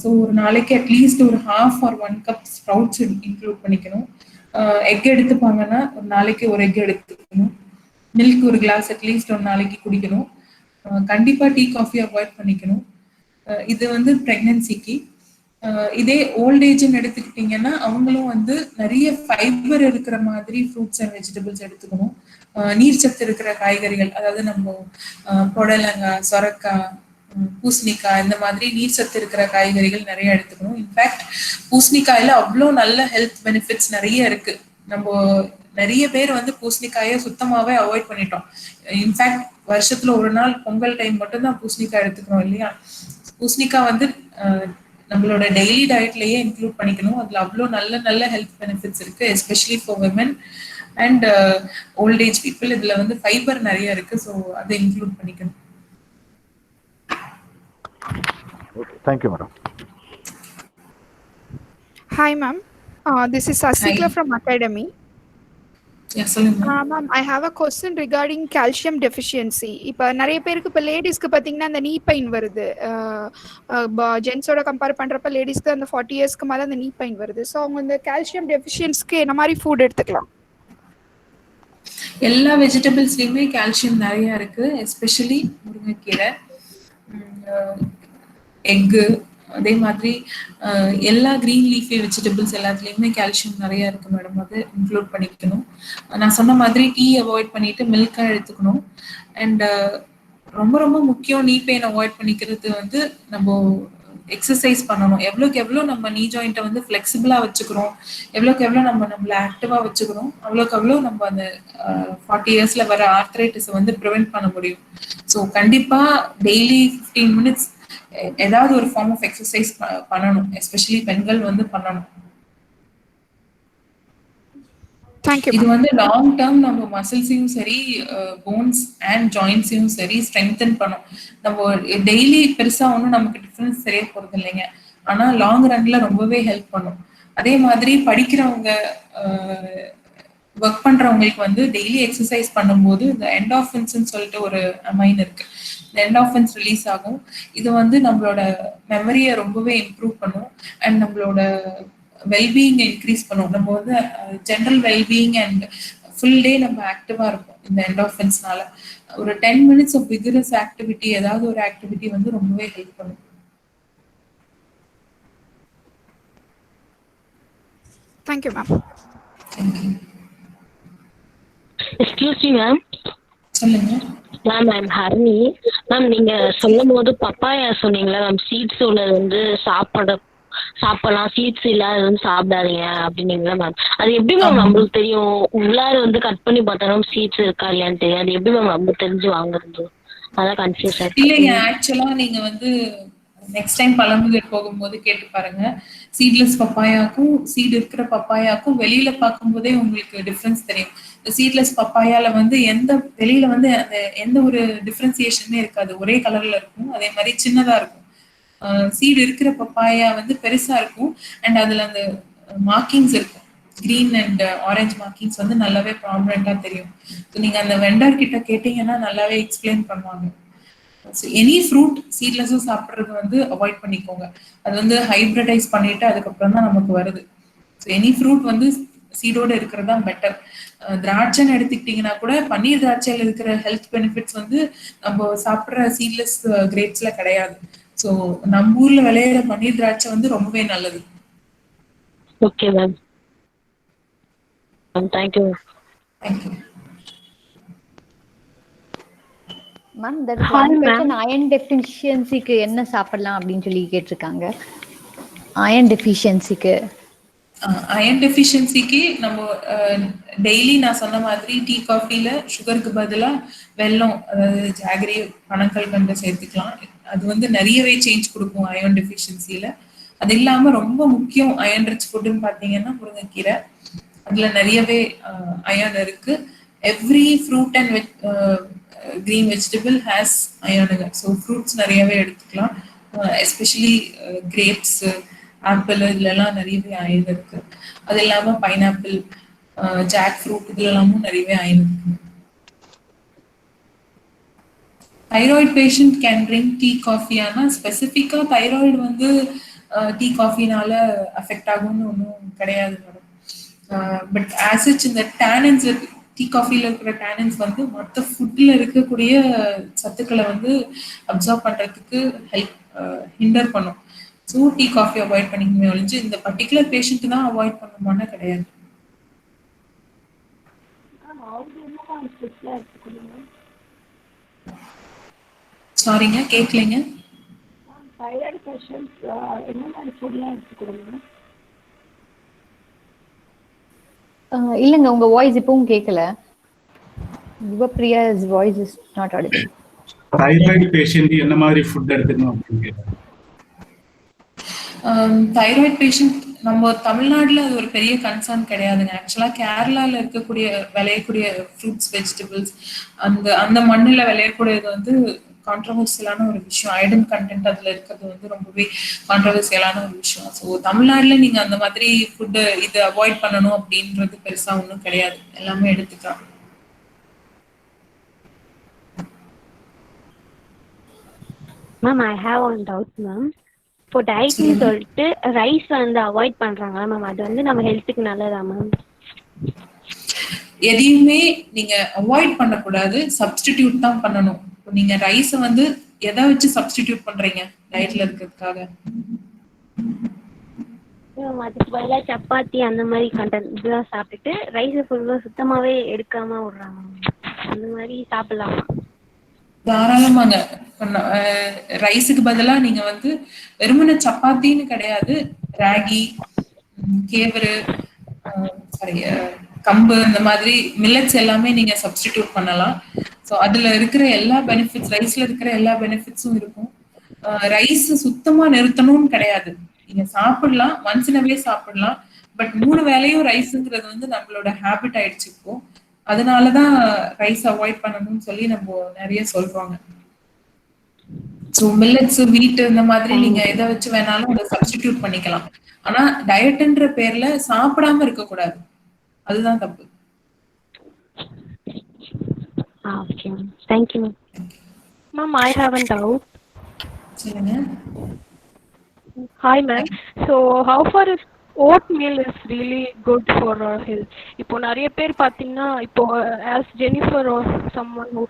ஸோ ஒரு நாளைக்கு அட்லீஸ்ட் ஒரு 1/2 or 1 கப் ஸ்ப்ரவுட்ஸ் இன்க்ளூட் பண்ணிக்கணும். எக் எடுத்துப்பாங்கன்னா ஒரு நாளைக்கு ஒரு எக் எடுத்துக்கணும். மில்க் ஒரு கிளாஸ் அட்லீஸ்ட் ஒரு நாளைக்கு குடிக்கணும். கண்டிப்பா டீ காஃபி அவாய்ட் பண்ணிக்கணும். இது வந்து பிரெக்னன்சிக்கு. இதே ஓல்ட் ஏஜ்னு எடுத்துக்கிட்டீங்கன்னா அவங்களும் வந்து நிறைய ஃபைபர் இருக்கிற மாதிரி ஃப்ரூட்ஸ் அண்ட் வெஜிடபிள்ஸ் எடுத்துக்கணும். நீர்ச்சத்து இருக்கிற காய்கறிகள், அதாவது நம்ம புடலங்காய், சொரக்காய், பூசணிக்காய், இந்த மாதிரி நீர்ச்சத்து இருக்கிற காய்கறிகள் நிறைய எடுத்துக்கணும். இன்ஃபேக்ட் பூசணிக்காயில அவ்வளோ நல்ல ஹெல்த் பெனிஃபிட்ஸ் நிறைய இருக்கு. நம்ம நிறைய பேர் வந்து பூசணிக்காயை சுத்தமாவே அவாய்ட் பண்ணிட்டோம். இன்ஃபேக்ட் வருஷத்துல ஒரு நாள் பொங்கல் டைம் மட்டும்தான் பூசணிக்காய் எடுத்துக்கணும் இல்லையா. பூசணிக்காய் வந்து நம்மளோட டெய்லி டயட்லயே இன்க்ளூட் பண்ணிக்கணும். அதுல அவ்வளோ நல்ல நல்ல ஹெல்த் பெனிஃபிட்ஸ் இருக்கு, especially for women and old age people. இதுல வந்து ஃபைபர் நிறைய இருக்கு, ஸோ அதை இன்க்ளூட் பண்ணிக்கணும். Thank you, madam. Hi, ma'am. This is Sasikla from Academy. Yes, சொல்லுங்க. Ma'am, I have a question regarding calcium deficiency. இப்போ நிறைய பேருக்கு இப்போ லேடிஸ்க்கு பார்த்தீங்கன்னா அந்த நீ பெயின் வருது. ஜென்ஸோட கம்பேர் பண்ணுறப்ப லேடிஸ்க்கு அந்த 40 இயர்ஸ்க்கு மேலே அந்த நீ பெயின் வருது. ஸோ அவங்க இந்த கால்சியம் டெஃபிஷியன்ஸ்க்கு என்ன மாதிரி ஃபுட் எடுத்துக்கலாம்? எல்லா வெஜிடபிள்ஸ்லயுமே கால்சியம் நிறைய இருக்கு, எஸ்பெஷலி முருங்கைக்கீரை, எக்கு, அதே மாதிரி எல்லா கிரீன் லீஃபி வெஜிடபிள்ஸ் எல்லாத்துலேயுமே கால்சியம் நிறைய இருக்கு மேடம். அது இன்க்ளூட் பண்ணிக்கணும். நான் சொன்ன மாதிரி டீ அவாய்ட் பண்ணிட்டு மில்கா எடுத்துக்கணும். அண்ட் ரொம்ப ரொம்ப முக்கியம், நீ பெயின் அவாய்ட் பண்ணிக்கிறது வந்து நம்ம எக்ஸசைஸ் பண்ணணும். எவ்வளோக்கு எவ்வளோ நம்ம நீ ஜாயிண்ட்டை வந்து ஃப்ளெக்சிபிளாக வச்சுக்கிறோம், எவ்வளோக்கு எவ்வளோ நம்மளை ஆக்டிவாக வச்சுக்கிறோம், அவ்வளோக்கு அவ்வளோ நம்ம அந்த 40 இயர்ஸ்ல வர ஆர்த்ரைட்டிஸை வந்து ப்ரிவென்ட் பண்ண முடியும். ஸோ கண்டிப்பாக டெய்லி 15 minutes ஏதாவது ஒரு ஃபார்ம் ஆஃப் எக்ஸசைஸ் பண்ணணும், எஸ்பெஷலி பெண்கள் வந்து பண்ணணும். தேங்க்யூ இது மேம். வந்து லாங் டேர்ம் நம்ம மசில்ஸையும் சரி போன்ஸ் அண்ட் ஜாயின்ட்ஸையும் சரி ஸ்ட்ரெங்தன் பண்ணும். நம்ம டெய்லி பெருசா ஒன்றும் நமக்கு டிஃபரன்ஸ் தெரிய போறது இல்லைங்க, ஆனா லாங் ரன்ல ரொம்பவே ஹெல்ப் பண்ணும். அதே மாதிரி படிக்கிறவங்க ஒர்க் பண்றவங்களுக்கு வந்து டெய்லி எக்ஸசைஸ் பண்ணும்போது இந்த என்டார்ஃபின்ஸ்ன்னு சொல்லிட்டு ஒரு அமைன் இருக்கு, இந்த என்டார்ஃபின்ஸ் ரிலீஸ் ஆகும். இது வந்து நம்மளோட மெமரியை ரொம்பவே இம்ப்ரூவ் பண்ணும் அண்ட் நம்மளோட வெல்பீயிங் இன்க்ரீஸ் பண்ணும். நம்ம வந்து general wellbeing and full day நம்ம ஆக்டிவா இருப்போம் இந்த என்டார்ஃபின்ஸ்னால. ஒரு 10 minutes ஆஃப் விகரஸ் ஆக்டிவிட்டி, ஏதாவது ஒரு ஆக்டிவிட்டி வந்து ரொம்பவே ஹெல்ப் பண்ணும். Thank you ma'am. Thank you. Excuse me ma'am. சொல்லுங்க மேம், ஐம் ஹர்னி. மேம், நீங்க சொல்லும் போது பப்பாயா சொன்னீங்களா மேம், சீட்ஸ் உள்ளது வந்து சாப்பிடலாம், சீட்ஸ் இல்லாத வந்து சாப்பிடாதீங்க அப்படின்னீங்களா மேம். அது எப்படி மேம் நம்மளுக்கு தெரியும்? உள்ளார வந்து கட் பண்ணி பார்த்தோம் சீட்ஸ் இருக்கா இல்லையான்னு தெரியும். அது எப்படி மேம் நம்மளுக்கு தெரிஞ்சு வாங்குறது? அதான் கன்ஃபியூஸ் ஆயிருக்கு. இல்லைங்க, ஆக்சுவலா நீங்க வந்து நெக்ஸ்ட் டைம் பழமுதிர் போகும்போது கேட்டு பாருங்க. சீட்லெஸ் பப்பாயாக்கும் சீட் இருக்கிற பப்பாயாக்கும் வெளியில பார்க்கும்போதே உங்களுக்கு டிஃபரன்ஸ் தெரியும். இந்த சீட்லெஸ் பப்பாயால வந்து வெளியில வந்து அந்த எந்த ஒரு டிஃபரன்சியேஷனுமே இருக்காது, ஒரே கலர்ல இருக்கும், அதே மாதிரி சின்னதா இருக்கும். சீடு இருக்கிற பப்பாயா வந்து பெருசா இருக்கும் அண்ட் அதுல அந்த மார்க்கிங்ஸ் இருக்கும், கிரீன் அண்ட் ஆரஞ்சு மார்க்கிங்ஸ் வந்து நல்லாவே ப்ராமினெண்டா தெரியும். நீங்க அந்த வெண்டர் கிட்ட கேட்டீங்கன்னா நல்லாவே எக்ஸ்பிளைன் பண்ணுவாங்க. எனி ஃப்ரூட் சீட்லெஸ்ஸும் சாப்பிட்றது வந்து அவாய்ட் பண்ணிக்கோங்க. அது வந்து ஹைப்ரிடைஸ் பண்ணிட்டு அதுக்கப்புறம் தான் நமக்கு வருது. ஸோ எனி ஃப்ரூட் வந்து சீடோட இருக்கிறது தான் பெட்டர். திராட்சைன்னு எடுத்துக்கிட்டிங்கன்னா கூட பன்னீர் திராட்சையில் இருக்கிற ஹெல்த் பெனிஃபிட்ஸ் வந்து நம்ம சாப்பிட்ற சீட்லெஸ் கிரேப்ஸ்ல கிடையாது. ஸோ நம்ம ஊர்ல விளையிற பன்னீர் திராட்சை வந்து ரொம்பவே நல்லது. Okay ma'am. Thank you. Thank you ma'am. That is one question, iron டெஃபிஷியன்சிக்கு என்ன சாப்பிடலாம் அப்படின்னு சொல்லி கேட்டிருக்காங்க. அயன் டெஃபிஷியன்சிக்கு நம்ம டெய்லி நான் சொன்ன மாதிரி டீ காஃபில சுகருக்கு பதிலா வெல்லம், அதாவது ஜாகரி, பனங்கல்கண்டு சேர்த்துக்கலாம். அது வந்து நிறையவே சேஞ்ச் கொடுக்கும் அயன் டெஃபிஷியன்சியில. அது இல்லாம ரொம்ப முக்கியம் அயன் ரிச் ஃபுட்டுன்னு பார்த்தீங்கன்னா முருங்கைக்கீரை. அதுல நிறையவே அயன் இருக்கு. Every fruit and green vegetable has அயனுங்க. ஸோ ஃப்ரூட்ஸ் நிறையவே எடுத்துக்கலாம், எஸ்பெஷலி கிரேப்ஸ், ஆப்பிள், இதுலலாம் நிறையவே அயன் இருக்கு. அது இல்லாம பைனாப்பிள், ஜாக் ஃப்ரூட், இதுலலாமும் நிறையவே அயன் இருக்கு. Thyroid patient can drink tea coffee. ஆனால் ஸ்பெசிஃபிக்காக தைராய்டு வந்து டீ காஃபினால அஃபெக்ட் ஆகும்னு ஒன்றும் கிடையாது மேடம். பட் ஆசிச் இந்த டேனன்ஸ், டீ காஃபியில் இருக்கிற டேனன்ஸ் வந்து மற்ற ஃபுட்டில் இருக்கக்கூடிய சத்துக்களை வந்து அப்சர்வ் பண்ணுறதுக்கு ஹிண்டர் பண்ணும். ஸோ டீ காஃபி அவாய்ட் பண்ணிக்கணுமே ஒழிஞ்சு இந்த பர்டிகுலர் பேஷண்ட்டு தான் அவாய்ட் பண்ணணுமானா கிடையாது. சாரிங்க, கேட்கலைங்க. தைராய்டு பேஷண்ட்ஸ் என்ன மாதிரி ஃபுட்லாம் எடுத்துக்கணுங்க? இல்லைங்க, உங்க வாய்ஸ் இப்பவும் கேட்கல. Yuvapriya's voice is not audible. Thyroid patient என்ன மாதிரி ஃபுட் எடுத்துக்கணும் அப்படின்னு கேட்டாங்க. தைராய்டு பேஷண்ட் நம்ம தமிழ்நாட்டில் அது ஒரு பெரிய கன்சர்ன் கிடையாதுங்க. ஆக்சுவலாக கேரளாவில் விளையக்கூடிய ஃப்ரூட்ஸ், வெஜிடபிள்ஸ், அந்த மண்ணில் விளையக்கூடியது வந்து கான்ட்ரவர்சியலான ஒரு விஷயம். அயடன் கண்டென்ட் அதில் இருக்கிறது வந்து ரொம்பவே கான்ட்ரவர்சியலான ஒரு விஷயம். ஸோ தமிழ்நாட்டில் நீங்கள் அந்த மாதிரி ஃபுட்டு இது அவாய்ட் பண்ணணும் அப்படின்றது பெருசாக ஒன்றும் கிடையாது, எல்லாமே எடுத்துக்கலாம். Ma'am, I have one doubt ma'am. இப்போ டயட்னு சொல்லிட்டு ரைஸ் வந்து அவாய்ட் பண்றாங்களா மேம், அது வந்து நம்ம ஹெல்த்துக்கு நல்லதா மேம்? எதையுமே நீங்க அவாய்ட் பண்ணக்கூடாது, சப்ஸ்டிடியூட் தான் பண்ணணும். நீங்க ரைஸை வந்து எதை வச்சு சப்ஸ்டிடியூட் பண்றீங்க டயட்ல இருக்கிறதுக்காக? அதுக்கு பதிலாக சப்பாத்தி அந்த மாதிரி கண்டென்ட் இதெல்லாம் சாப்பிட்டுட்டு ரைஸை ஃபுல்லாக சுத்தமாவே எடுக்காம விடுறாங்க, அந்த மாதிரி சாப்பிடலாமா? தாராளமாங்க. ரைஸுக்கு பதிலா நீங்க வந்து வெறுமனே சப்பாத்தின்னு கிடையாது, ராகி, கேவரு, கம்பு, இந்த மாதிரி மில்லட்ஸ் எல்லாமே நீங்க சப்ஸ்டிடியூட் பண்ணலாம். ஸோ அதுல இருக்கிற எல்லா பெனிஃபிட்ஸ், ரைஸ்ல இருக்கிற எல்லா பெனிஃபிட்ஸும் இருக்கும். ரைஸ் சுத்தமா நிறுத்தணும்னு கிடையாது, நீங்க சாப்பிடலாம், ஒன்ஸ் இன் அ வே சாப்பிடலாம். பட் 3 வேளையும் ரைஸ்ங்கிறது வந்து நம்மளோட ஹேபிட் ஆயிடுச்சு இப்போ. அதனாலதான் ரைஸ் அவாய்ட் பண்ணணும்னு சொல்லி நம்ம நிறைய சொல்றாங்க. ஸோ மில்லட்ஸ், வீட் இந்த மாதிரி நீங்க எதை வச்சு வேணாலும் அதை சப்ஸ்டிடியூட் பண்ணிக்கலாம். ஆனா டயட்ன்ற பேர்ல சாப்பிடாம இருக்கக்கூடாது, அதுதான் தப்பு. Okay, ma'am. Thank you, ma'am. Ma'am, I have a doubt. சொல்லுங்க. Hi, ma'am. So, how far is oatmeal is really good for our health? இப்போ நிறைய பேர் பார்த்தீங்கன்னா இப்போ as Jennifer or someone who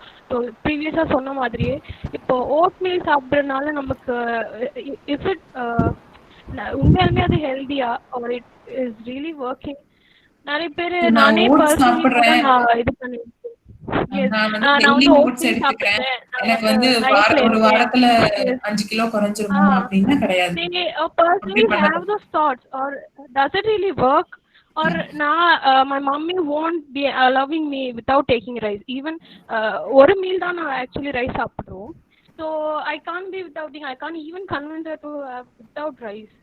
previously சொன்ன மாதிரியே இப்போ oatmeal சாப்பிட்றதுனால நமக்கு if it உண்மையாலுமே அது ஹெல்தியா or it is really working? நிறைய பேர் நானே பர்சனலி இது பண்ணிருக்கேன். நான் வந்து ஓட்ஸ் எடுத்துக்கிறேன், எனக்கு வந்து ஒரு வாரத்துல 5 கிலோ குறைஞ்சிருமா அப்படின்னா கிடையாது. Personally have those thoughts or does it really work? Or my mommy won't be allowing me without taking rice. Even ஒரு மீல் தான் நான் actually rice சாப்பிடுறோம். So I can't be without eating. I can't even convince her to have without rice.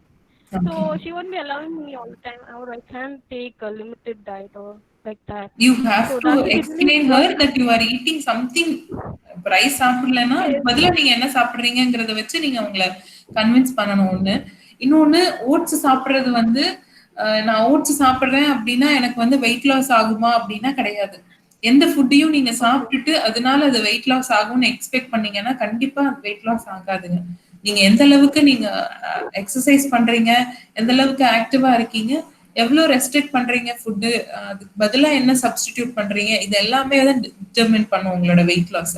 So she won't be allowing me all the time, or I can't take a limited diet or like that. You have to explain her that you are eating something. Rice சாப்பிடலன்னா பதிலா நீங்க என்ன சாப்பிடுறீங்கங்கறத வச்சு நீங்க அவங்கள convince பண்ணணும். ஒண்ணு. இன்னொன்னு, ஓட்ஸ் சாப்பிடுறது வந்து நான் ஓட்ஸ் சாப்பிடுறேன் அப்படின்னா எனக்கு வந்து வெயிட் லாஸ் ஆகுமா அப்படின்னா கிடையாது. எந்த ஃபுட்டையும் நீங்க சாப்பிட்டுட்டு அதனால அது வெயிட் லாஸ் ஆகும்னு எக்ஸ்பெக்ட் பண்ணீங்கன்னா கண்டிப்பா வெயிட் லாஸ் ஆகாதுங்க. நீங்க எந்த அளவுக்கு நீங்க எக்ஸசைஸ் பண்றீங்க, எந்த அளவுக்கு ஆக்டிவா இருக்கீங்க, எவ்வளவு ரெஸ்ட்ரிக்ட் பண்றீங்க ஃபுட்டு, அதுக்கு பதிலா என்ன சப்ஸ்டிடியூட் பண்றீங்க, இது எல்லாமே தான் டிட்டர்மின் பண்ணும் உங்களோட வெயிட் லாஸ.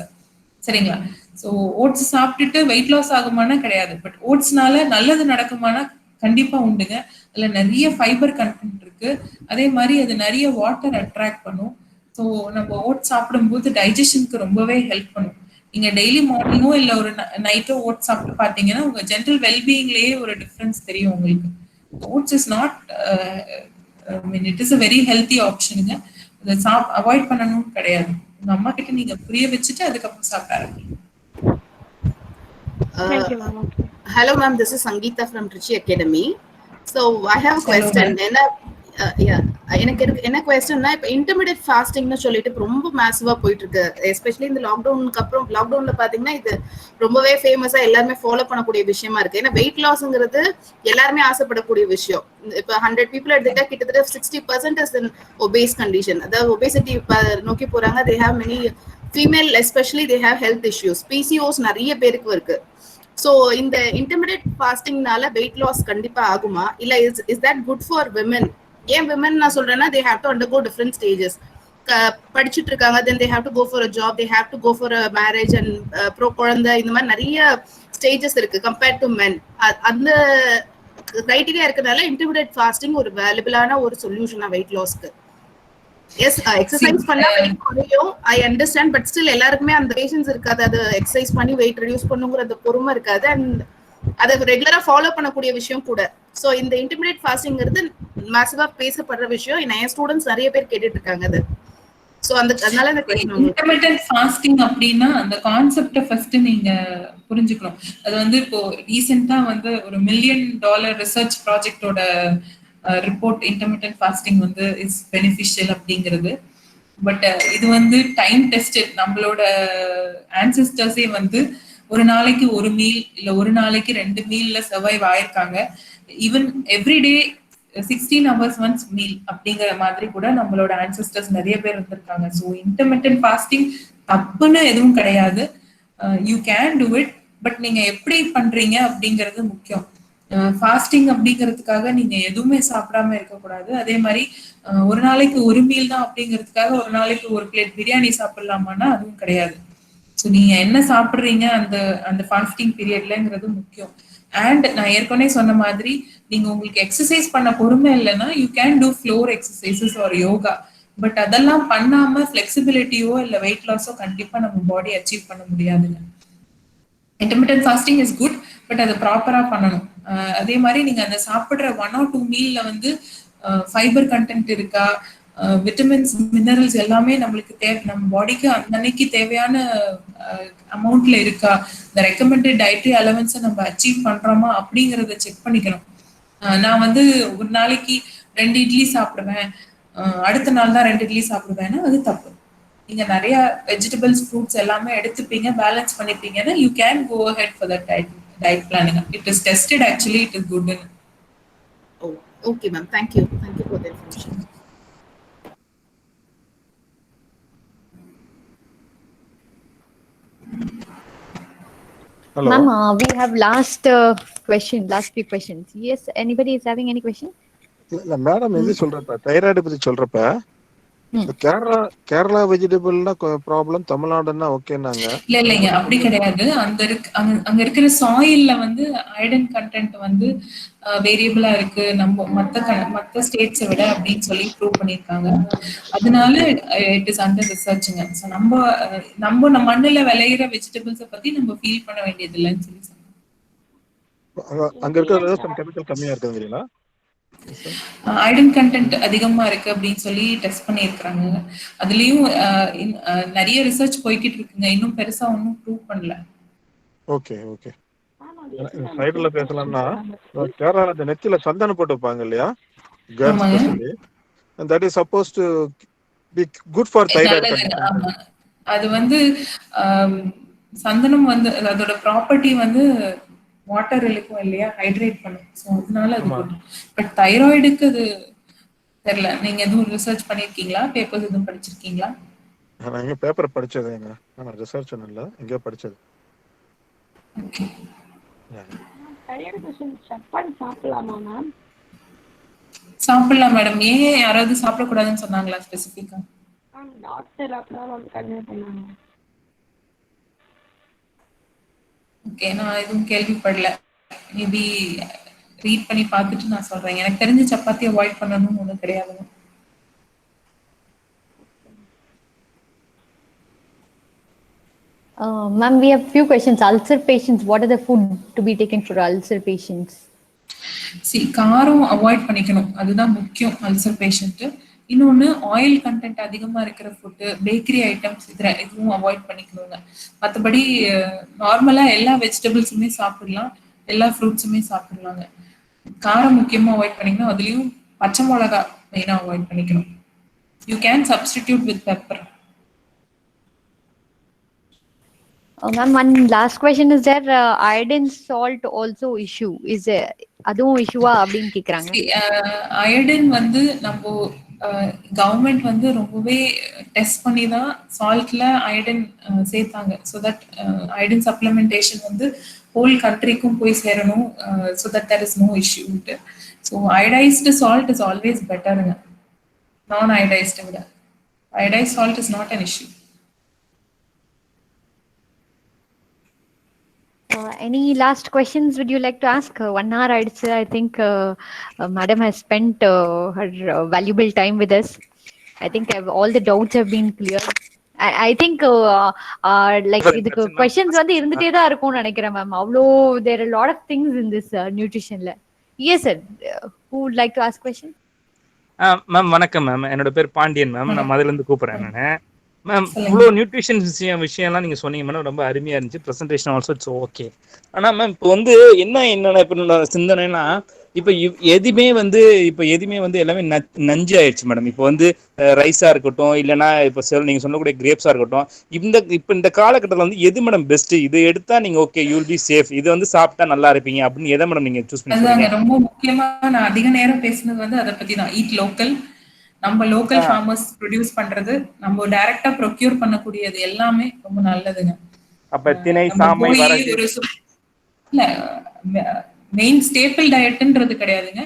சரிங்களா? ஸோ ஓட்ஸ் சாப்பிட்டுட்டு வெயிட் லாஸ் ஆகுமானா கிடையாது. பட் ஓட்ஸ்னால நல்லது நடக்குமானா கண்டிப்பா உண்டுங்க. அதுல நிறைய ஃபைபர் கண்டென்ட் இருக்கு. அதே மாதிரி அது நிறைய வாட்டர் அட்ராக்ட் பண்ணும். ஸோ நம்ம ஓட்ஸ் சாப்பிடும்போது டைஜஷனுக்கு ரொம்பவே ஹெல்ப் பண்ணும். நீங்க டெய்லி மார்னிங்கோ இல்ல ஒரு நைட்டோ ஓட்ஸ் சாப்பிட்டு பாத்தீங்கன்னா உங்க ஜென்ரல் வெல்பீயிங்லயே ஒரு டிஃபரன்ஸ் தெரியும் உங்களுக்கு. Oats is not it is a very healthy ஆப்ஷனுங்க. அதை அவாய்ட் பண்ணணும் கிடையாது. உங்க அம்மா கிட்ட நீங்க புரிய வச்சுட்டு அதுக்கப்புறம் சாப்பிடாரு. Hello ma'am, this is Sangeeta from Trichy Academy. So I have a question. எனக்கு என்ன கொஸ்டின்னா, இப்போ இன்டர்மீடியட் ஃபாஸ்டிங்னு சொல்லிட்டு ரொம்ப மேசிவா போயிட்டு இருக்கு. எஸ்பெஷலி இந்த லாக்டவுனுக்கு அப்புறம். லாக்டவுன்ல பாத்தீங்கன்னா இது ரொம்பவே ஃபேமஸா எல்லாருமே ஃபாலோ பண்ணக்கூடிய விஷயமா இருக்கு. ஏன்னா வெயிட் லாஸ்ங்கிறது எல்லாருமே ஆசைப்படக்கூடிய விஷயம். இப்போ 100 people எடுத்துட்டா கிட்டத்தட்ட 60% இஸ் இன் ஒபேஸ் கண்டிஷன். அதாவது ஒபேசிட்டி நோக்கி போறாங்க. They have many female especially they have health issues. PCOS நிறைய பேருக்கு இருக்கு. ஸோ இந்த இன்டர்மீடியட் ஃபாஸ்டிங்னால வெயிட் லாஸ் கண்டிப்பா ஆகுமா, இல்ல is that good for women? ஏன் விமன் நான் சொல்றேன்னா, they have to undergo different stages. படிச்சுட்டு இருக்காங்க, then they have to go for a job, they have to go for a marriage and pro குழந்தை, இந்த மாதிரி நிறைய ஸ்டேஜஸ் இருக்கு கம்பேர்ட் டு men. அந்த கிரைட்டீரியா இருக்கனால இன்டர்மீடியட் ஃபாஸ்டிங் ஒரு வேல்யூபிளான ஒரு சொல்யூஷனா வெயிட் லாஸ்க்கு. எஸ், எக்ஸசைஸ் பண்ணா வெயிட் குறையும், ஐ அண்டர்ஸ்டாண்ட். பட் ஸ்டில் எல்லாருக்குமே அந்த பேஷன்ஸ் இருக்காது. அது எக்ஸசைஸ் பண்ணி வெயிட் ரெடியூஸ் பண்ணுங்கிற அந்த பொறுமை இருக்காது. அண்ட் அதை ரெகுலரா ஃபாலோ பண்ணக்கூடிய விஷயம் கூட. ஸோ இந்த இன்டர்மீடியட் ஃபாஸ்டிங்கிறது மேசிவா பேசப்படுற விஷயம். என் ஸ்டூடெண்ட்ஸ் நிறைய பேர் கேட்டுட்டு இருக்காங்க அது. ஸோ அதனால இந்த இன்டர்மீடியட் ஃபாஸ்டிங் அப்படின்னா அந்த கான்செப்டை ஃபர்ஸ்ட் நீங்க புரிஞ்சுக்கணும். அது வந்து இப்போ ரீசெண்டா வந்து ஒரு $1 million ரிசர்ச் ப்ராஜெக்டோட ரிப்போர்ட் இன்டர்மீடியட் ஃபாஸ்டிங் வந்து இஸ் பெனிஃபிஷியல் அப்படிங்கிறது. பட் இது வந்து டைம் டெஸ்டட். நம்மளோட ஆன்செஸ்டர்ஸே வந்து ஒரு நாளைக்கு ஒரு மீல் இல்ல ஒரு நாளைக்கு 2 மீல்ல சர்வைவ் ஆயிருக்காங்க. Even everyday 16 hours once meal அப்படிங்கிற மாதிரி கூட நம்மளோட ஆன்செஸ்டர்ஸ் நிறைய பேர் இருந்திருக்காங்க. ஸோ இன்டர்மிட்டன்ட் ஃபாஸ்டிங் தப்புன்னு எதுவும் கிடையாது. You can do it. But நீங்க எப்படி பண்றீங்க அப்படிங்கிறது முக்கியம். ஃபாஸ்டிங் அப்படிங்கிறதுக்காக நீங்க எதுவுமே சாப்பிடாம இருக்கக்கூடாது. அதே மாதிரி ஒரு நாளைக்கு ஒரு மீல் தான் அப்படிங்கிறதுக்காக ஒரு நாளைக்கு ஒரு பிளேட் பிரியாணி சாப்பிடலாமான்னா அதுவும் கிடையாது. ஸோ நீங்க என்ன சாப்பிட்றீங்க அந்த ஃபாஸ்டிங் பீரியட்லங்கிறது முக்கியம். அண்ட் நான் ஏற்கனவே சொன்ன மாதிரி நீங்க உங்களுக்கு எக்ஸசைஸ் பண்ண பொறுமை இல்லைன்னா you can do floor exercises or yoga. But அதெல்லாம் பண்ணாம ஃபிளெக்சிபிலிட்டியோ இல்ல வெயிட் லாஸோ கண்டிப்பா நம்ம பாடி அச்சீவ் பண்ண முடியாதுங்க. Intermittent fasting is good, but அதை ப்ராப்பரா பண்ணணும். அதே மாதிரி நீங்க அந்த சாப்பிடுற 1 or 2 மீல்ல வந்து ஃபைபர் கண்டென்ட் இருக்கா, விட்டமின்ஸ் மினரல்ஸ் எல்லாமே நம்மளுக்கு நம்ம பாடிக்கு அன்னைக்கு தேவையான அமௌண்ட்ல இருக்கா, இந்த ரெக்கமெண்டட் டயட்ரி அலவன்ஸை நம்ம அச்சீவ் பண்றோமா அப்படிங்கறத செக் பண்ணிக்கணும். நான் வந்து ஒரு நாளைக்கு 2 இட்லி சாப்பிடுவேன், அடுத்த நாள் தான் 2 இட்லி சாப்பிடுவேன்னா அது தப்பு. நீங்க நிறைய வெஜிடபிள்ஸ் ஃப்ரூட்ஸ் எல்லாமே எடுத்துப்பீங்க, பேலன்ஸ் பண்ணிப்பீங்கன்னா you can go ahead for that diet planning. It is tested, actually it is good. Oh, okay ma'am, thank you for the information. Hello. Ma'am, we have last few questions. Yes, anybody is having any question? இல்ல madam எது சொல்றப்ப thyroid பத்தி சொல்றப்ப Kerala வெஜிடபிள்னா problem, தமிழ்நாடுன்னா ஓகேனாங்க. இல்லைங்க அப்படி கிடையாது. அங்க இருக்கிற சாயில்ல வந்து அயர்ன் கண்டென்ட் வந்து வேரியபிளா இருக்கு நம்ம மத்த ஸ்டேட்ஸை விட அப்படின்னு சொல்லி ப்ரூவ் பண்ணியிருக்காங்க. அதனால இட் இஸ் அண்டர் ரிசர்ச்சுங்க. ஸோ நம்ம மண்ணுல விளையிற வெஜிடபிள்ஸை பத்தி நம்ம ஃபீல் பண்ண வேண்டியது இல்லைன்னு சொல்லி சொன்னாங்க. அங்க இருக்கிற கெமிக்கல் கம்மியா இருக்குங்களா? அயர்ன் கண்டென்ட் அதிகமா இருக்கு அப்படின்னு சொல்லி டெஸ்ட் பண்ணியிருக்காங்க. அதுலயும் நிறைய ரிசர்ச் போய்கிட்டு இருக்குங்க. இன்னும் பெருசா ஒன்னும் ப்ரூவ் பண்ணல. ஓகே சைடுல பேசலாம்னா கேரளால இந்த நெத்தில சந்தனம் போட்டு வைப்பாங்க இல்லையா, girls specially, that is suppose to be good for thyroid condition. அது வந்து சந்தனம் வந்து அதோட ப்ராப்பர்ட்டி வந்து வாட்டர் இழுக்கும் இல்லையா, ஹைட்ரேட் பண்ணும். ஸோ அதனால அது குட். பட் தைராய்டுக்கு அது தெரியல. நீங்க எதுவும் ரிசர்ச் பண்ணிருக்கீங்களா, பேப்பர்ஸ் எதுவும் படிச்சிருக்கீங்களா? நான் எங்க பேப்பர் படிச்சதுங்க, நான் ரிசர்ச் பண்ணல, எங்க படிச்சது. ஓகே. தைராய்டு பேஷண்ட் சப்பாத்தி சாப்பிடலாமா மேம்? சாப்பிடலாம் மேடம். ஏன் யாராவது சாப்பிடக்கூடாதுன்னு சொன்னாங்களா ஸ்பெசிஃபிக்கா? டாக்டர் அப்படிதான் வந்து கன்வே பண்ணாங்க. ஓகே, நான் எதுவும் கேள்விப்படல. மேபி ரீட் பண்ணி பார்த்துட்டு நான் சொல்றேன். எனக்கு தெரிஞ்ச சப்பாத்தி அவாய்ட் பண்ணணும்னு ஒன்றும் கிடையாதுங்க. Ma'am, we have few questions. Ulcer patients, what are the food to be taken for ulcer patients? காரம் அவாய்ட் பண்ணிக்கணும், அதுதான் முக்கியம் அல்சர் பேஷண்ட். இன்னொன்னு ஆயில் கண்டென்ட் அதிகமா இருக்கிற ஃபுட்டு, பேக்கரி ஐட்டம்ஸ் இதுவும் அவாய்ட் பண்ணிக்கணுங்க. மற்றபடி நார்மலா எல்லா வெஜிடபிள்ஸுமே சாப்பிடலாம், எல்லா ஃப்ரூட்ஸுமே சாப்பிடலாங்க. காரம் முக்கியமா அவாய்ட் பண்ணிக்கணும். அதுலயும் பச்சை மிளகா மெயினா அவாய்ட் பண்ணிக்கணும். You can substitute with pepper. Ma'am, one last question is there iodine salt also issue is அதுவும் இஷ்யூவா அப்படின்னு கேக்குறாங்க. அயோடின் வந்து நம்ம கவர்மெண்ட் வந்து ரொம்பவே டெஸ்ட் பண்ணி தான் சால்ட்ல அயோடின் சேர்த்தாங்க. ஸோ தட் அயோடின் சப்ளிமெண்டேஷன் வந்து ஹோல் கண்ட்ரிக்கும் போய் சேரணும். So that there is no issue. So iodized salt is always பெட்டருங்க, நான் அயோடைஸ்டை விட. Iodized salt is not an issue. Any last questions would you like to ask? 1 hour I think madam has spent her valuable time with us. I think all the doubts have been cleared. I think like the questions வந்து இருந்துட்டே தான் இருக்கும்னு நினைக்கிறேன் ma'am. அவ்வளோ there are a lot of things in this nutritionல. Yes sir, who would like to ask question? Ma'am வணக்கம் ma'am, என்னோட பேர் Pandian ma'am, நான் மதுரையில இருந்து கூப்பிடுறேன். நான் மேம் இவ்வளோ நியூட்ரிஷன் விஷயம்லாம் நீங்கள் சொன்னீங்க மேடம், ரொம்ப அருமையாக இருந்துச்சு. Presentation also it's okay. ஆனால் மேம் இப்போ வந்து என்னென்ன இப்போ சிந்தனைனா, இப்போ எதுவுமே வந்து எல்லாமே நஞ்சு ஆயிடுச்சு மேடம். இப்போ வந்து ரைஸாக இருக்கட்டும், இல்லைனா இப்போ நீங்கள் சொல்லக்கூடிய கிரேப்ஸாக இருக்கட்டும், இப்போ இந்த காலகட்டத்தில் வந்து எது மேடம் பெஸ்ட், இது எடுத்தா நீங்கள் okay you will be safe, இது வந்து சாப்பிட்டா நல்லா இருப்பீங்க அப்படின்னு எதை மேடம் நீங்கள் சூஸ் பண்ணி? ரொம்ப முக்கியமாக நான் அதிக நேரம் பேசுனது வந்து அதை பற்றி தான். ஈட் லோக்கல், நம்ம லோக்கல் ஃபார்மர்ஸ் ப்ரொடியூஸ் பண்றது, நம்ம டைரக்டா ப்ரொக்யூர் பண்ணக்கூடியது எல்லாமே ரொம்ப நல்லதுங்க. அப்ப திணை, சாமை, வரகு இல்ல மெயின் ஸ்டேபிள் டயட்ன்றது கிடையாதுங்க.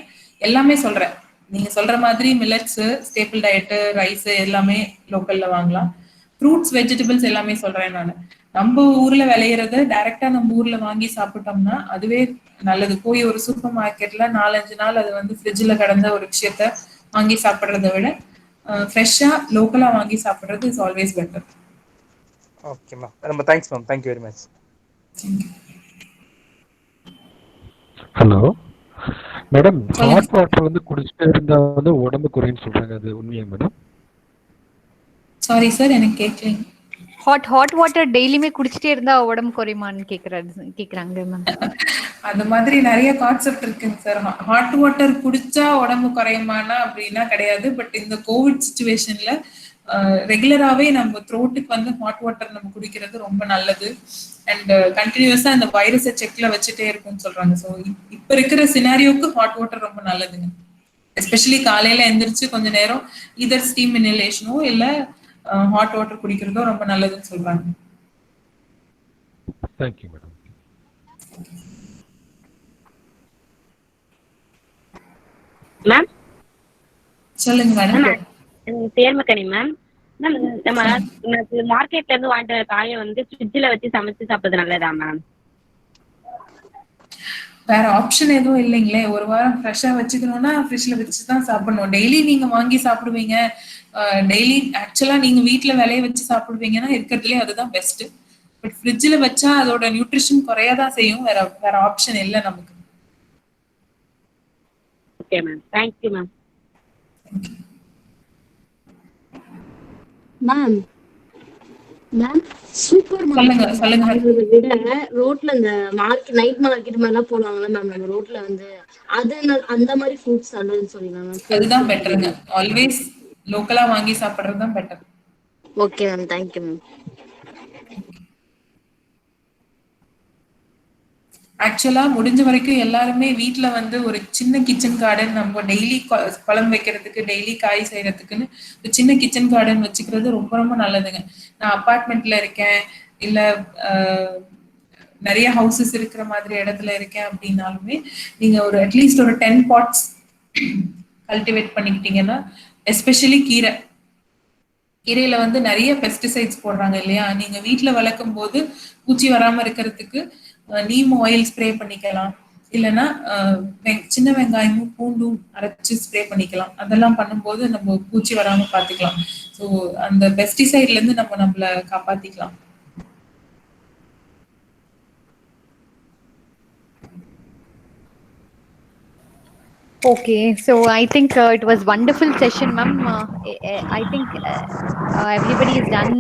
எல்லாமே சொல்றேன், நீங்க சொல்ற மாதிரி மில்லட்ஸ், ஸ்டேபிள் டயட், ரைஸ் எல்லாமே லோக்கல்ல வாங்கலாம். ஃப்ரூட்ஸ், வெஜிடபிள்ஸ் எல்லாமே சொல்றேன் நான். நம்ம ஊர்ல விளையிறத டைரக்டா நம்ம ஊர்ல வாங்கி சாப்பிட்டோம்னா அதுவே நல்லது. போய் ஒரு சூப்பர் மார்க்கெட்ல 4-5 நாள் அது வந்து ஃப்ரிட்ஜ்ல கடந்த ஒரு விஷயத்த வாங்கி சாப்பிடுறத விட ஃப்ரெஷ்ஷா லோக்கலா வாங்கி சாப்பிடுறது is always better. Okay ma'am, ரொம்ப thanks ma'am, thank you very much. Hello madam, hot water வந்து குடிச்சிட்டே இருந்தா வந்து உடம்பு குறைன்னு சொல்றாங்க, அது உண்மையா மேடம்? சாரி சார், எனக்கு கேட்கல. ஹாட் வாட்டர் டெய்லியுமே குடிச்சிட்டே இருந்தா உடம்பு குறையுமான்னு கேக்குறாங்க மேம். அந்த மாதிரி நிறைய கான்செப்ட் இருக்குங்க சார். ஹாட் வாட்டர் குடிச்சா உடம்பு குறையுமானா அப்படின்னா கிடையாது. பட் இந்த கோவிட் சுச்சுவேஷன்ல ரெகுலராகவே நம்ம த்ரோட்டுக்கு வந்து ஹாட் வாட்டர் நம்ம குடிக்கிறது ரொம்ப நல்லது. அண்ட் கண்டினியூஸா அந்த வைரஸை செக்ல வச்சுட்டே இருக்கும்னு சொல்றாங்க. ஸோ இப்ப இருக்கிற சினாரியோக்கு ஹாட் வாட்டர் ரொம்ப நல்லதுங்க. எஸ்பெஷலி காலையில எந்திரிச்சு கொஞ்ச நேரம் இதர் ஸ்டீம் இன்ஹலேஷனோ இல்ல ஹாட் வாட்டர் குடிக்கிறதோ ரொம்ப நல்லதுன்னு சொல்றாங்க. Thank you madam. மேம் சொல்லுங்க மேடம். தேர்மக்கனி மேம். மேம் நம்ம மார்க்கெட்ல இருந்து வாங்கிட்டு வர காயை வந்து ஃப்ரிட்ஜ்ல வச்சு சமைச்சு சாப்பிடுறது நல்லதா மேம்? வேற ஆப்ஷன் எதுவும் இல்லைங்களே. ஒரு வாரம் ஃப்ரெஷ்ஷா வச்சுக்கணும்னா ஃப்ரிட்ஜ்ல வச்சு தான் சாப்பிடணும். டெய்லி நீங்க வாங்கி சாப்பிடுவீங்க, டெய்லி ஆக்சுவலா நீங்க வீட்டுல விளைய வச்சு சாப்பிடுவீங்கன்னா இருக்கிறதுலே அதுதான் பெஸ்ட். பட் ஃப்ரிட்ஜ்ல வச்சா அதோட நியூட்ரிஷன் குறையதான் செய்யும். வேற ஆப்ஷன் இல்லை நமக்கு. Okay ma'am, thank you ma'am. Ma'am ma'am super சொல்லுங்க சொல்லுங்க. விட ரோட்ல இந்த மார்க்கெட் நைட் மார்க்கெட் மாதிரிலாம் போடுவாங்கல்ல மேம், நம்ம ரோட்ல வந்து அது அந்த மாதிரி ஃப்ரூட்ஸ் நல்லதுன்னு சொல்லிடலாம் மேம். அதுதான் பெட்டருங்க. ஆல்வேஸ் லோக்கலா வாங்கி சாப்பிடுறது தான் better. Okay ma'am, thank you ma'am. ஆக்சுவலா முடிஞ்ச வரைக்கும் எல்லாருமே வீட்டுல வந்து ஒரு சின்ன கிச்சன் கார்டன், நம்ம டெய்லி குழம்பு வைக்கிறதுக்கு டெய்லி காய் செய்யறதுக்குன்னு ஒரு சின்ன கிச்சன் கார்டன் வச்சுக்கிறது ரொம்ப ரொம்ப நல்லதுங்க. நான் அபார்ட்மெண்ட்ல இருக்கேன் இல்ல நிறைய ஹவுசஸ் இருக்கிற மாதிரி இடத்துல இருக்கேன் அப்படின்னாலுமே நீங்க ஒரு அட்லீஸ்ட் ஒரு 10 பாட்ஸ் கல்டிவேட் பண்ணிக்கிட்டீங்கன்னா, எஸ்பெஷலி கீரையில வந்து நிறைய பெஸ்டிசைட்ஸ் போடுறாங்க இல்லையா. நீங்க வீட்டுல வளர்க்கும் போது பூச்சி வராம இருக்கிறதுக்கு நீம் ஆயில் ஸ்ப்ரே பண்ணிக்கலாம். இல்லைன்னா சின்ன வெங்காயமும் பூண்டும் அரைச்சு ஸ்ப்ரே பண்ணிக்கலாம். அதெல்லாம் பண்ணும்போது நம்ம பூச்சி வராம பாத்துக்கலாம். ஸோ அந்த பெஸ்டிசைட்ல இருந்து நம்மள காப்பாத்திக்கலாம். Okay, so I think it was wonderful session, ma'am. I think everybody is done.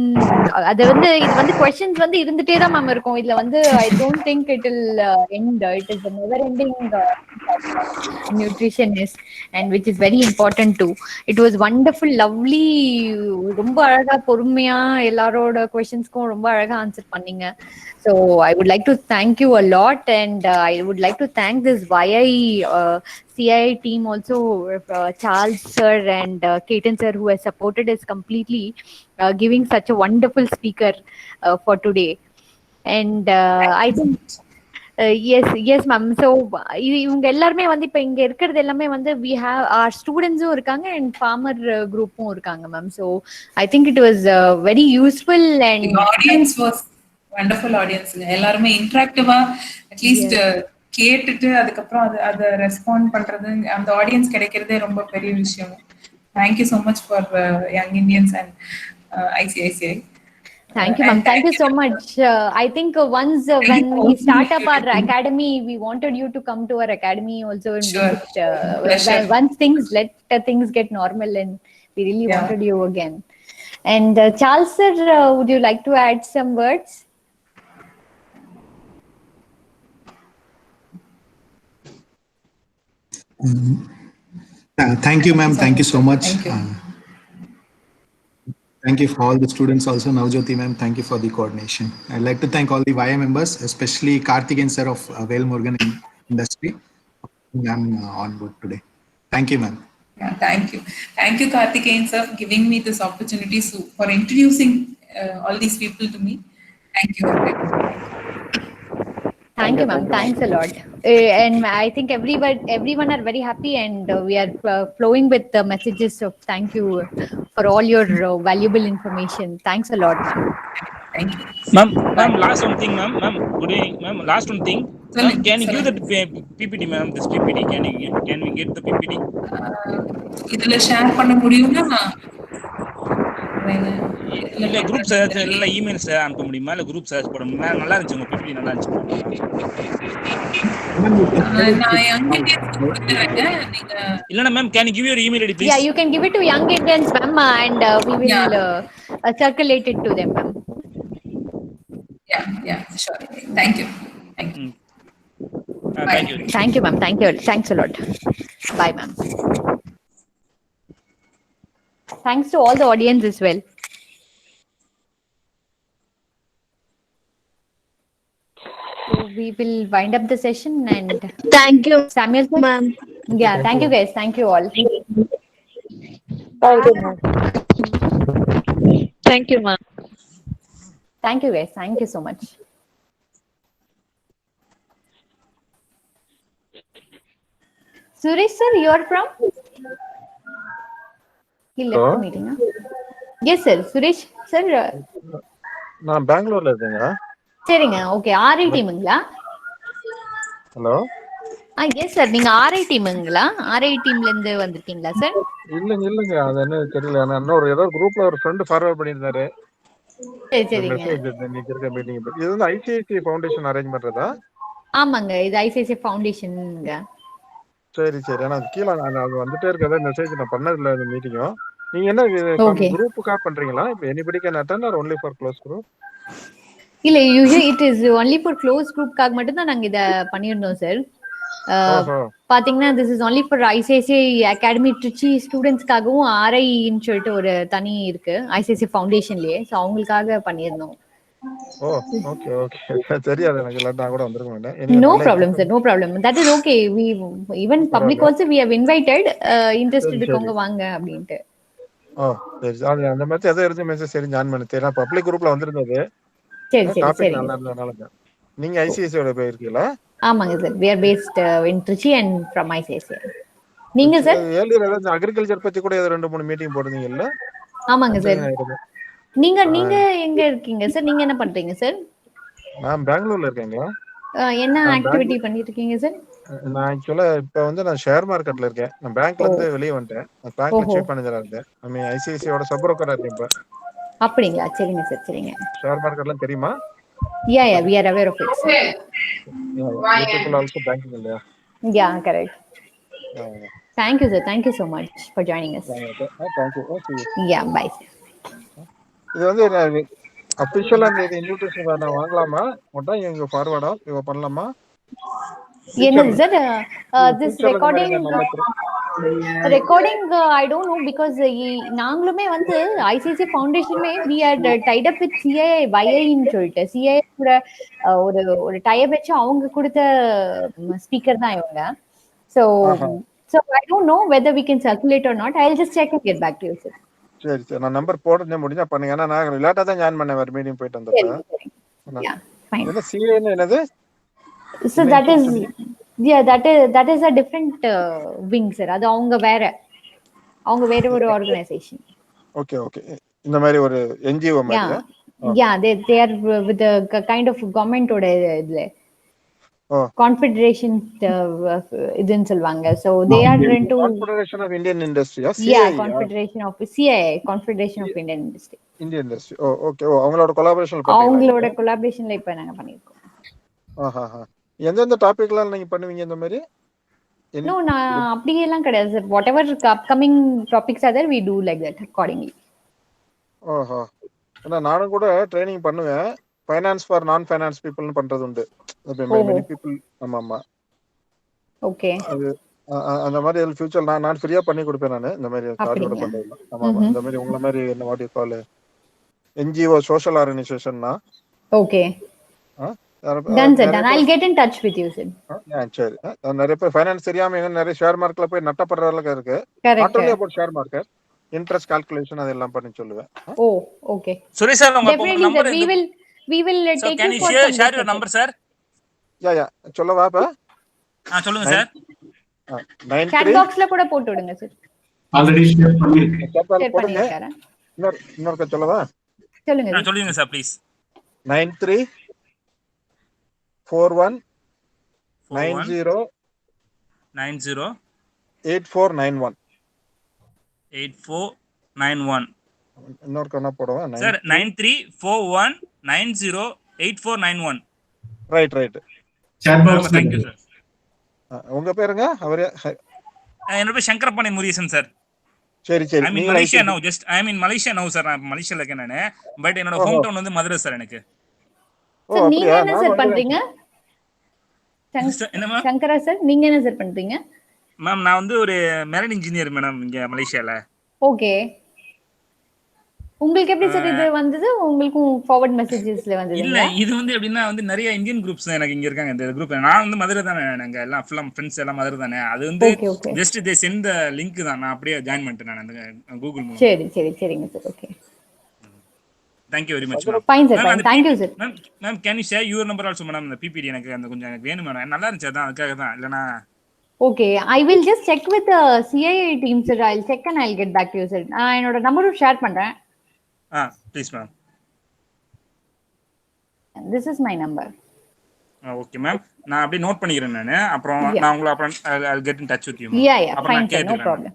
அது வந்து இது வந்து questions வந்து இருந்துட்டே தான் மேம் இருக்கும். இதுல வந்து I don't think it will end. It is a never ending nutritionist and which is very important too. It was wonderful, lovely. ரொம்ப அழகா பொறுமையா எல்லாரோட questionsக்கும் ரொம்ப அழகா ஆன்சர் பண்ணீங்க. So I would like to thank you a lot, and I would like to thank this CI team also, Charles sir and Ketan sir, who has supported us completely, giving such a wonderful speaker for today. And I think yes ma'am. So இவங்க எல்லாருமே வந்து இப்ப இங்க இருக்கிறது எல்லாமே வந்து we have our students-உம் இருக்காங்க and farmer group-உம் இருக்காங்க ma'am. So I think it was very useful and the audience was wonderful audience. எல்லாருமே இன்டராக்டிவா அட்லீஸ்ட் கேட்டுட்டு அதுக்கப்புறம் அதை ரெஸ்பாண்ட் பண்றது, அந்த ஆடியன்ஸ் கிடைக்கிறதே ரொம்ப பெரிய விஷயம். Thank you so much for young Indians and ICICI. Thank you, ma'am. Thank you so much. I think once when we start up our academy, we wanted you to come to our academy also and visit. Once things get normal, and we really wanted you again. And Charles sir, would you like to add some words? Thank you, ma'am. Thank you so much. Thank you for all the students also. Navjyoti ma'am, thank you for the coordination. I'd like to thank all the YA members, especially Karthikeyan sir of Vail Morgan Industry. I'm on board today. Thank you, ma'am. Yeah, thank you. Thank you, Karthikeyan sir, for giving me this opportunity for introducing all these people to me. Thank you. Thank you, ma'am. Thanks a lot. And I think everyone are very happy, and we are flowing with the messages of thank you for all your valuable information. Thanks a lot, ma'am. Thank you. Ma'am, last one thing, ma'am. Good evening, ma'am. Last one thing. Ma'am, can you give the PPT, ma'am? This PPT, can we get the PPT? இதுல share பண்ண முடியும்னா இல்ல group search இல்ல emails அனுப்ப முடியுமா? இல்ல group search போட முடியுமா? நல்லா இருந்துச்சு உங்க PPT, நல்லா இருந்துச்சு. நான் யங் இந்தியன்ஸ் கொடுத்துறேன். நீங்க இல்லனா ma'am, can you give your email ID please? Yeah, you can give it to Young Indians, ma'am, and we will circulate it to them, ma'am. Yeah, sure. Thank you. Thank you. Thank you, ma'am. Thank you. Thanks a lot. Bye, ma'am. Thanks to all the audience as well. So we will wind up the session and Thank you, Samuel sir. ma'am. Yeah, thank you guys. Thank you all. Thank you, ma'am. Thank you, ma'am. Thank you guys. Thank you so much. Suresh sir, you are from? He left the meeting. Huh? Yes sir. Suresh sir. நான் பெங்களூர்ல இருக்கேங்க. சரிங்க. Okay. RI டீமுங்களா? Hello. Yes sir. நீங்க RI டீமுங்களா? RI டீம்ல இருந்து வந்திருக்கீங்களா சார்? இல்லங்க அது என்ன தெரியல. நான் இன்னொரு ஏதோ குரூப்ல ஒரு ஃப்ரெண்ட் ஃபார்வர்ட் பண்ணியிருந்தாரு. சரிங்க. மெசேஜ் இன்னைக்கு இருக்க மீட்டிங். இது வந்து ஐசிஐசிஐ ஃபவுண்டேஷன் அரேஞ்ச் பண்றதா? ஆமாங்க. இது ஐசிஐசிஐ ஃபவுண்டேஷன்ங்க. சரி. ஆனா கீழ அது வந்துட்டே இருக்கதா மெசேஜ் நான் பண்ணதில்ல இந்த மீட்டிங்கும். நீங்க என்ன குரூப்புக்கா பண்றீங்களா? இப்ப anybody can attend or only for close group? இல்ல usually it is only for close குரூப்காக மட்டும் தான் நாங்க இத பண்ணிருந்தோம் சார். பாத்தீங்கன்னா this is only for ICICI academy Trichy ஸ்டூடெண்ட்ஸ்க்காகவும் ஆர்ஐன்னு சொல்லிட்டு ஒரு தனி இருக்கு ஐசிஐசிஐ ஃபவுண்டேஷன்லயே. ஸோ அவங்களுக்காக பண்ணியிருந்தோம். ஓகே. தெரியாது எனக்கு. இல்ல நான் கூட வந்திருக்க மாட்டேன். No problem sir. No problem. That is okay. We even public also we have invited interested இருக்கவங்க வாங்க அப்படினு. சரி. அந்த மாதிரி ஏதோ இருந்து மெசேஜ் சரி ஜாயின் பண்ணிட்டேன். நான் பப்ளிக் குரூப்ல வந்திருந்தது. சரி. டாபிக் நல்லா இருந்ததனால. நீங்க ஐசிஐசியோட போயிருக்கீங்களா? ஆமாங்க sir. We are based in Trichy and from ICICI. நீங்க சார்? ஏர்லியர் ஏதாவது அக்ரிகல்ச்சர் பத்தி கூட 2-3 மீட்டிங் போடுறீங்கல்ல? ஆமாங்க சார். நீங்க எங்க இருக்கீங்க சார்? நீங்க என்ன பண்றீங்க சார்? நான் பெங்களூர்ல இருக்கேங்க. என்ன ஆக்டிவிட்டி பண்ணிட்டு இருக்கீங்க சார்? நான் ஆக்சுவலா இப்ப வந்து நான் ஷேர் மார்க்கெட்ல இருக்கேன். நான் பேங்க்ல இருந்து வெளிய வந்துட்டேன். நான் பேங்க்ல சீஃப் மேனேஜரா இருந்தேன். ஐசிஐசியோட சப் புரோக்கரா இருக்கேன் இப்ப. அப்படிங்களா? சரிங்க சார். ஷேர் மார்க்கெட்லாம் தெரியுமா? Yeah, we are aware of it. People also banking இல்லையா? Yeah, correct. Thank you sir. Thank you so much for joining us. Thank you. Okay. Yeah, bye sir. இது வந்து அபிஷியலா இந்த இன்விடேஷன் நான் வாங்கலாமா? மட்டும் இங்க ஃபார்வர்டா இவ பண்ணலாமா? என்ன sir this recording I don't know because நாங்களுமே வந்து ICICI ஃபவுண்டேஷன்மே we are tied up with CII ன்னு சொல்லிட்டு CII கூட ஒரு tie up வச்சு அவங்க கொடுத்த ஸ்பீக்கர் தான் இவங்க. So I don't know whether we can circulate or not. I'll just check and get back to you sir. சரி. நான் நம்பர் போடுறேன் முடிஞ்சா பண்ணுங்க. ஏன்னா நான் லேட்டா தான் ஜாயின் பண்ணேன். வேற மீட்டிங் போயிட்டு வந்தப்ப. Yeah, fine. என்ன CII என்னது? So that is a different wing sir. அது அவங்க வேற ஒரு ஆர்கனைசேஷன். ஓகே. இந்த மாதிரி ஒரு NGO மாதிரி. Yeah, they are with the kind of government ஓட இதுல confederation இதுன்னு சொல்வாங்க. So they are into Confederation of Indian Industry. Yeah, Confederation of CII, Confederation of Indian Industry. Indian Industry. Okay. அவங்களோட கொலாபரேஷன்ல இப்ப நாங்க பண்ணிருக்கோம். எந்தெந்த டாபிக்லாம் நீங்க பண்ணுவீங்க இந்த மாதிரி? No, நான் அப்படியே எல்லாம் கிடையாது sir. Whatever upcoming topics are there, we do like that accordingly. நானும் கூட ட்ரைனிங் பண்ணுவேன். ஃபைனான்ஸ் ஃபார் நான் ஃபைனான்ஸ் பீப்புள்னு பண்றது உண்டு. many people. ஆமா. ஓகே. அந்த மாதிரி ஃபியூச்சர் நான் ஃப்ரீயா பண்ணி கொடுப்பேன். நான் இந்த மாதிரி சார்ஜோட பண்றேன். ஆமா. இந்த மாதிரி உங்கள மாதிரி என்ன what you call NGO social ஆர்கனைசேஷன்னா. Okay. Done sir. Done. I'll get in touch with you sir. சரி. நிறைய பேர் ஃபைனான்ஸ் தெரியாம நிறைய ஷேர் மார்க்கெட்ல போய் நட்டப்படுற அளவுக்கு இருக்கு. Not only about share market, interest calculation அதெல்லாம் பண்ணி சொல்லுவேன். Okay. சுரேஷ் சார் உங்க number we will take can you share your number sir? Yeah. சொல்லவா பா? சொல்லுங்க சார். 93 chat boxல கூட போட்டு விடுங்க சார். ஆல்ரெடி ஷேர் பண்ணிருக்கேன். இன்னொரு சொல்லவா? சொல்லுங்க சார் ப்ளீஸ். 93 41 90 8491 8491. இன்னொரு கண்ணா போடுவேன் sir 9341908491. Right. Chat box. Thank you sir. உங்க பேருங்க? அவரே என்னோட பேர் சங்கரபாணி முருகேசன் சார். சரி. I'm in Malaysia now. I'm in Malaysia now sir. நான் மலேசியால இருக்கேன் நானு. பட் என்னோட ஹோம் டவுன் வந்து மதுரை சார் எனக்கு. நீங்க என்ன சார் பண்றீங்க? என்னமா சங்கரா சார், நீங்க என்ன சார் பண்றீங்க? மேம் நான் வந்து ஒரு மெரைன் இன்ஜினியர் மேடம் இங்க மலேசியால. ஓகே. உங்களுக்கு எப்படி சார் இது வந்தது? உங்களுக்கும் ஃபார்வர்ட் மெசேஜஸ்ல இல்ல வந்ததுங்களா? இது வந்து எப்படின்னா வந்து நிறைய இந்தியன் குரூப்ஸ் எனக்கு இங்க இருக்காங்க. இந்த குரூப் நான் வந்து மதுரை தானே, நாங்க எல்லாம் ஃபுல்லா ஃப்ரெண்ட்ஸ் எல்லாம் மதுரை தானே. அது வந்து okay okay. Just they send the link தான். நான் அப்படியே ஜாயின் பண்ணிட்டேன் நான் அந்த கூகுள் மூலமா. சரி சரி சரிங்க sir. Okay. Thank you very much மேம். Fine sir, ma'am fine. அந்த thank you sir. Ma'am can you share your number also madam? அந்த பிபிடி எனக்கு அந்த கொஞ்சம் எனக்கு வேணும் மேடம். நல்லா இருந்துச்சு அதான் அதுக்காக தான். இல்லனா okay, I will just check with CII team sir. I will check and I will get back to you sir. நான் என்னோட நம்பரும் ஷேர் பண்றேன். Please ma'am. This is my number. Okay ma'am. நான் அப்படியே நோட் பண்ணிக்கிறேன் நானு. அப்புறம் நான் உங்களை அப்புறம் I'll get in touch with you. Yeah, அப்புறம் fine நான் sir, no கேட்கிறேன். problem.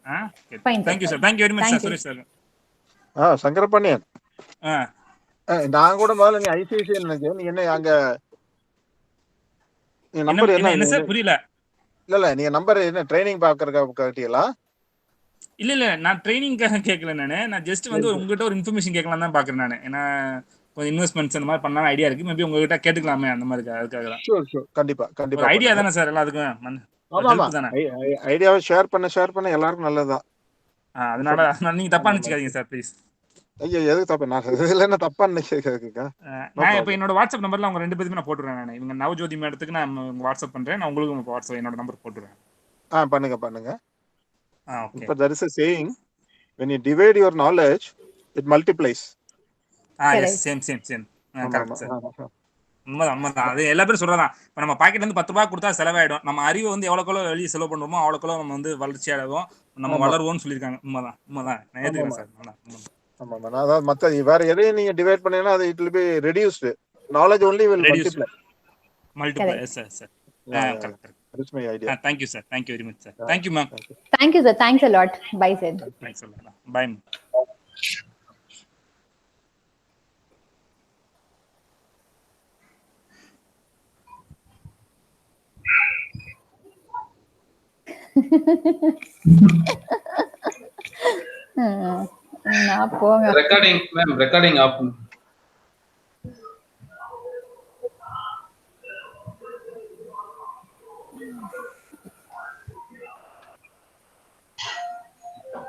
Fine Thank you sir. sir. Thank you very much sir. Thank you. Suresh sir. Sankarapandian, நான் கூட முதல்ல நீ ஐசிஐசிஐ நினைச்சேன். நீ என்ன அங்க நீ நம்பர் என்ன சார் புரியல? இல்ல நீங்க நம்பர் என்ன ட்ரைனிங் பாக்கறதுக்கு கேட்டீங்களா? இல்ல நான் ட்ரைனிங்காக கேட்கல நானு. நான் ஜஸ்ட் வந்து உங்ககிட்ட ஒரு இன்ஃபர்மேஷன் கேட்கலாம் தான் பாக்குறேன் நானு. ஏன்னா கொஞ்சம் இன்வெஸ்ட்மென்ட்ஸ் அந்த மாதிரி பண்ணலாம் ஐடியா இருக்கு. மேபி உங்ககிட்ட கேட்டுக்கலாமே அந்த மாதிரி அதுக்காக தான். ஷூர் கண்டிப்பா கண்டிப்பா. ஒரு ஐடியா தானே சார் எல்லாத்துக்கும். ஆமா தானே. ஐடியாவை ஷேர் பண்ண எல்லாருக்கும் நல்லதுதான். அதனால நீங்க தப்பா நினைச்சுக்காதீங்க சார் ப்ளீஸ். ஐயோ எதுக்கு தப்பா? நான் இதுல என்ன தப்பா நினைக்கிறேன்? நான் இப்போ என்னோட வாட்ஸ்அப் நம்பர்ல அவங்க ரெண்டு பேருமே நான் போட்டுறேன். நான் இவங்க நவஜோதி மேடத்துக்கு நான் வாட்ஸ்அப் பண்றேன். நான் உங்களுக்கு வாட்ஸ்அப் என்னோட நம்பர் போட்டுறேன். பண்ணுங்க. இப்ப there is a saying, when you divide your knowledge it multiplies. yes same correct sir. உண்மைதான். அது எல்லா பேரும் சொல்றதான். இப்ப நம்ம பாக்கெட்ல இருந்து 10 ரூபாய் கொடுத்தா செலவாயிடும். நம்ம அறிவை வந்து எவ்வளவுக்கோ வெளியே செலவு பண்ணுவோமோ அவ்வளவுக்கோ நம்ம வந்து வளர்ச்சி அடைவோம், நம்ம வளருவோம்னு சொல்லியிருக்காங்க. உண்மைதான். நான் ஏத்துக்கிறேன் சார். ஆமா அதாவது மத்த வேற எதையும் நீங்க டிவைட் பண்ணீங்கன்னா அது it will be reduced. Knowledge only will multiply. Yes sir. Correct. That's my idea. Thank you sir. Thank you very much sir. Thank you ma'am. Thank you sir. Thanks a lot. Bye sir. Thanks a lot. Bye. நான் போங்க. Recording ma'am, recording off.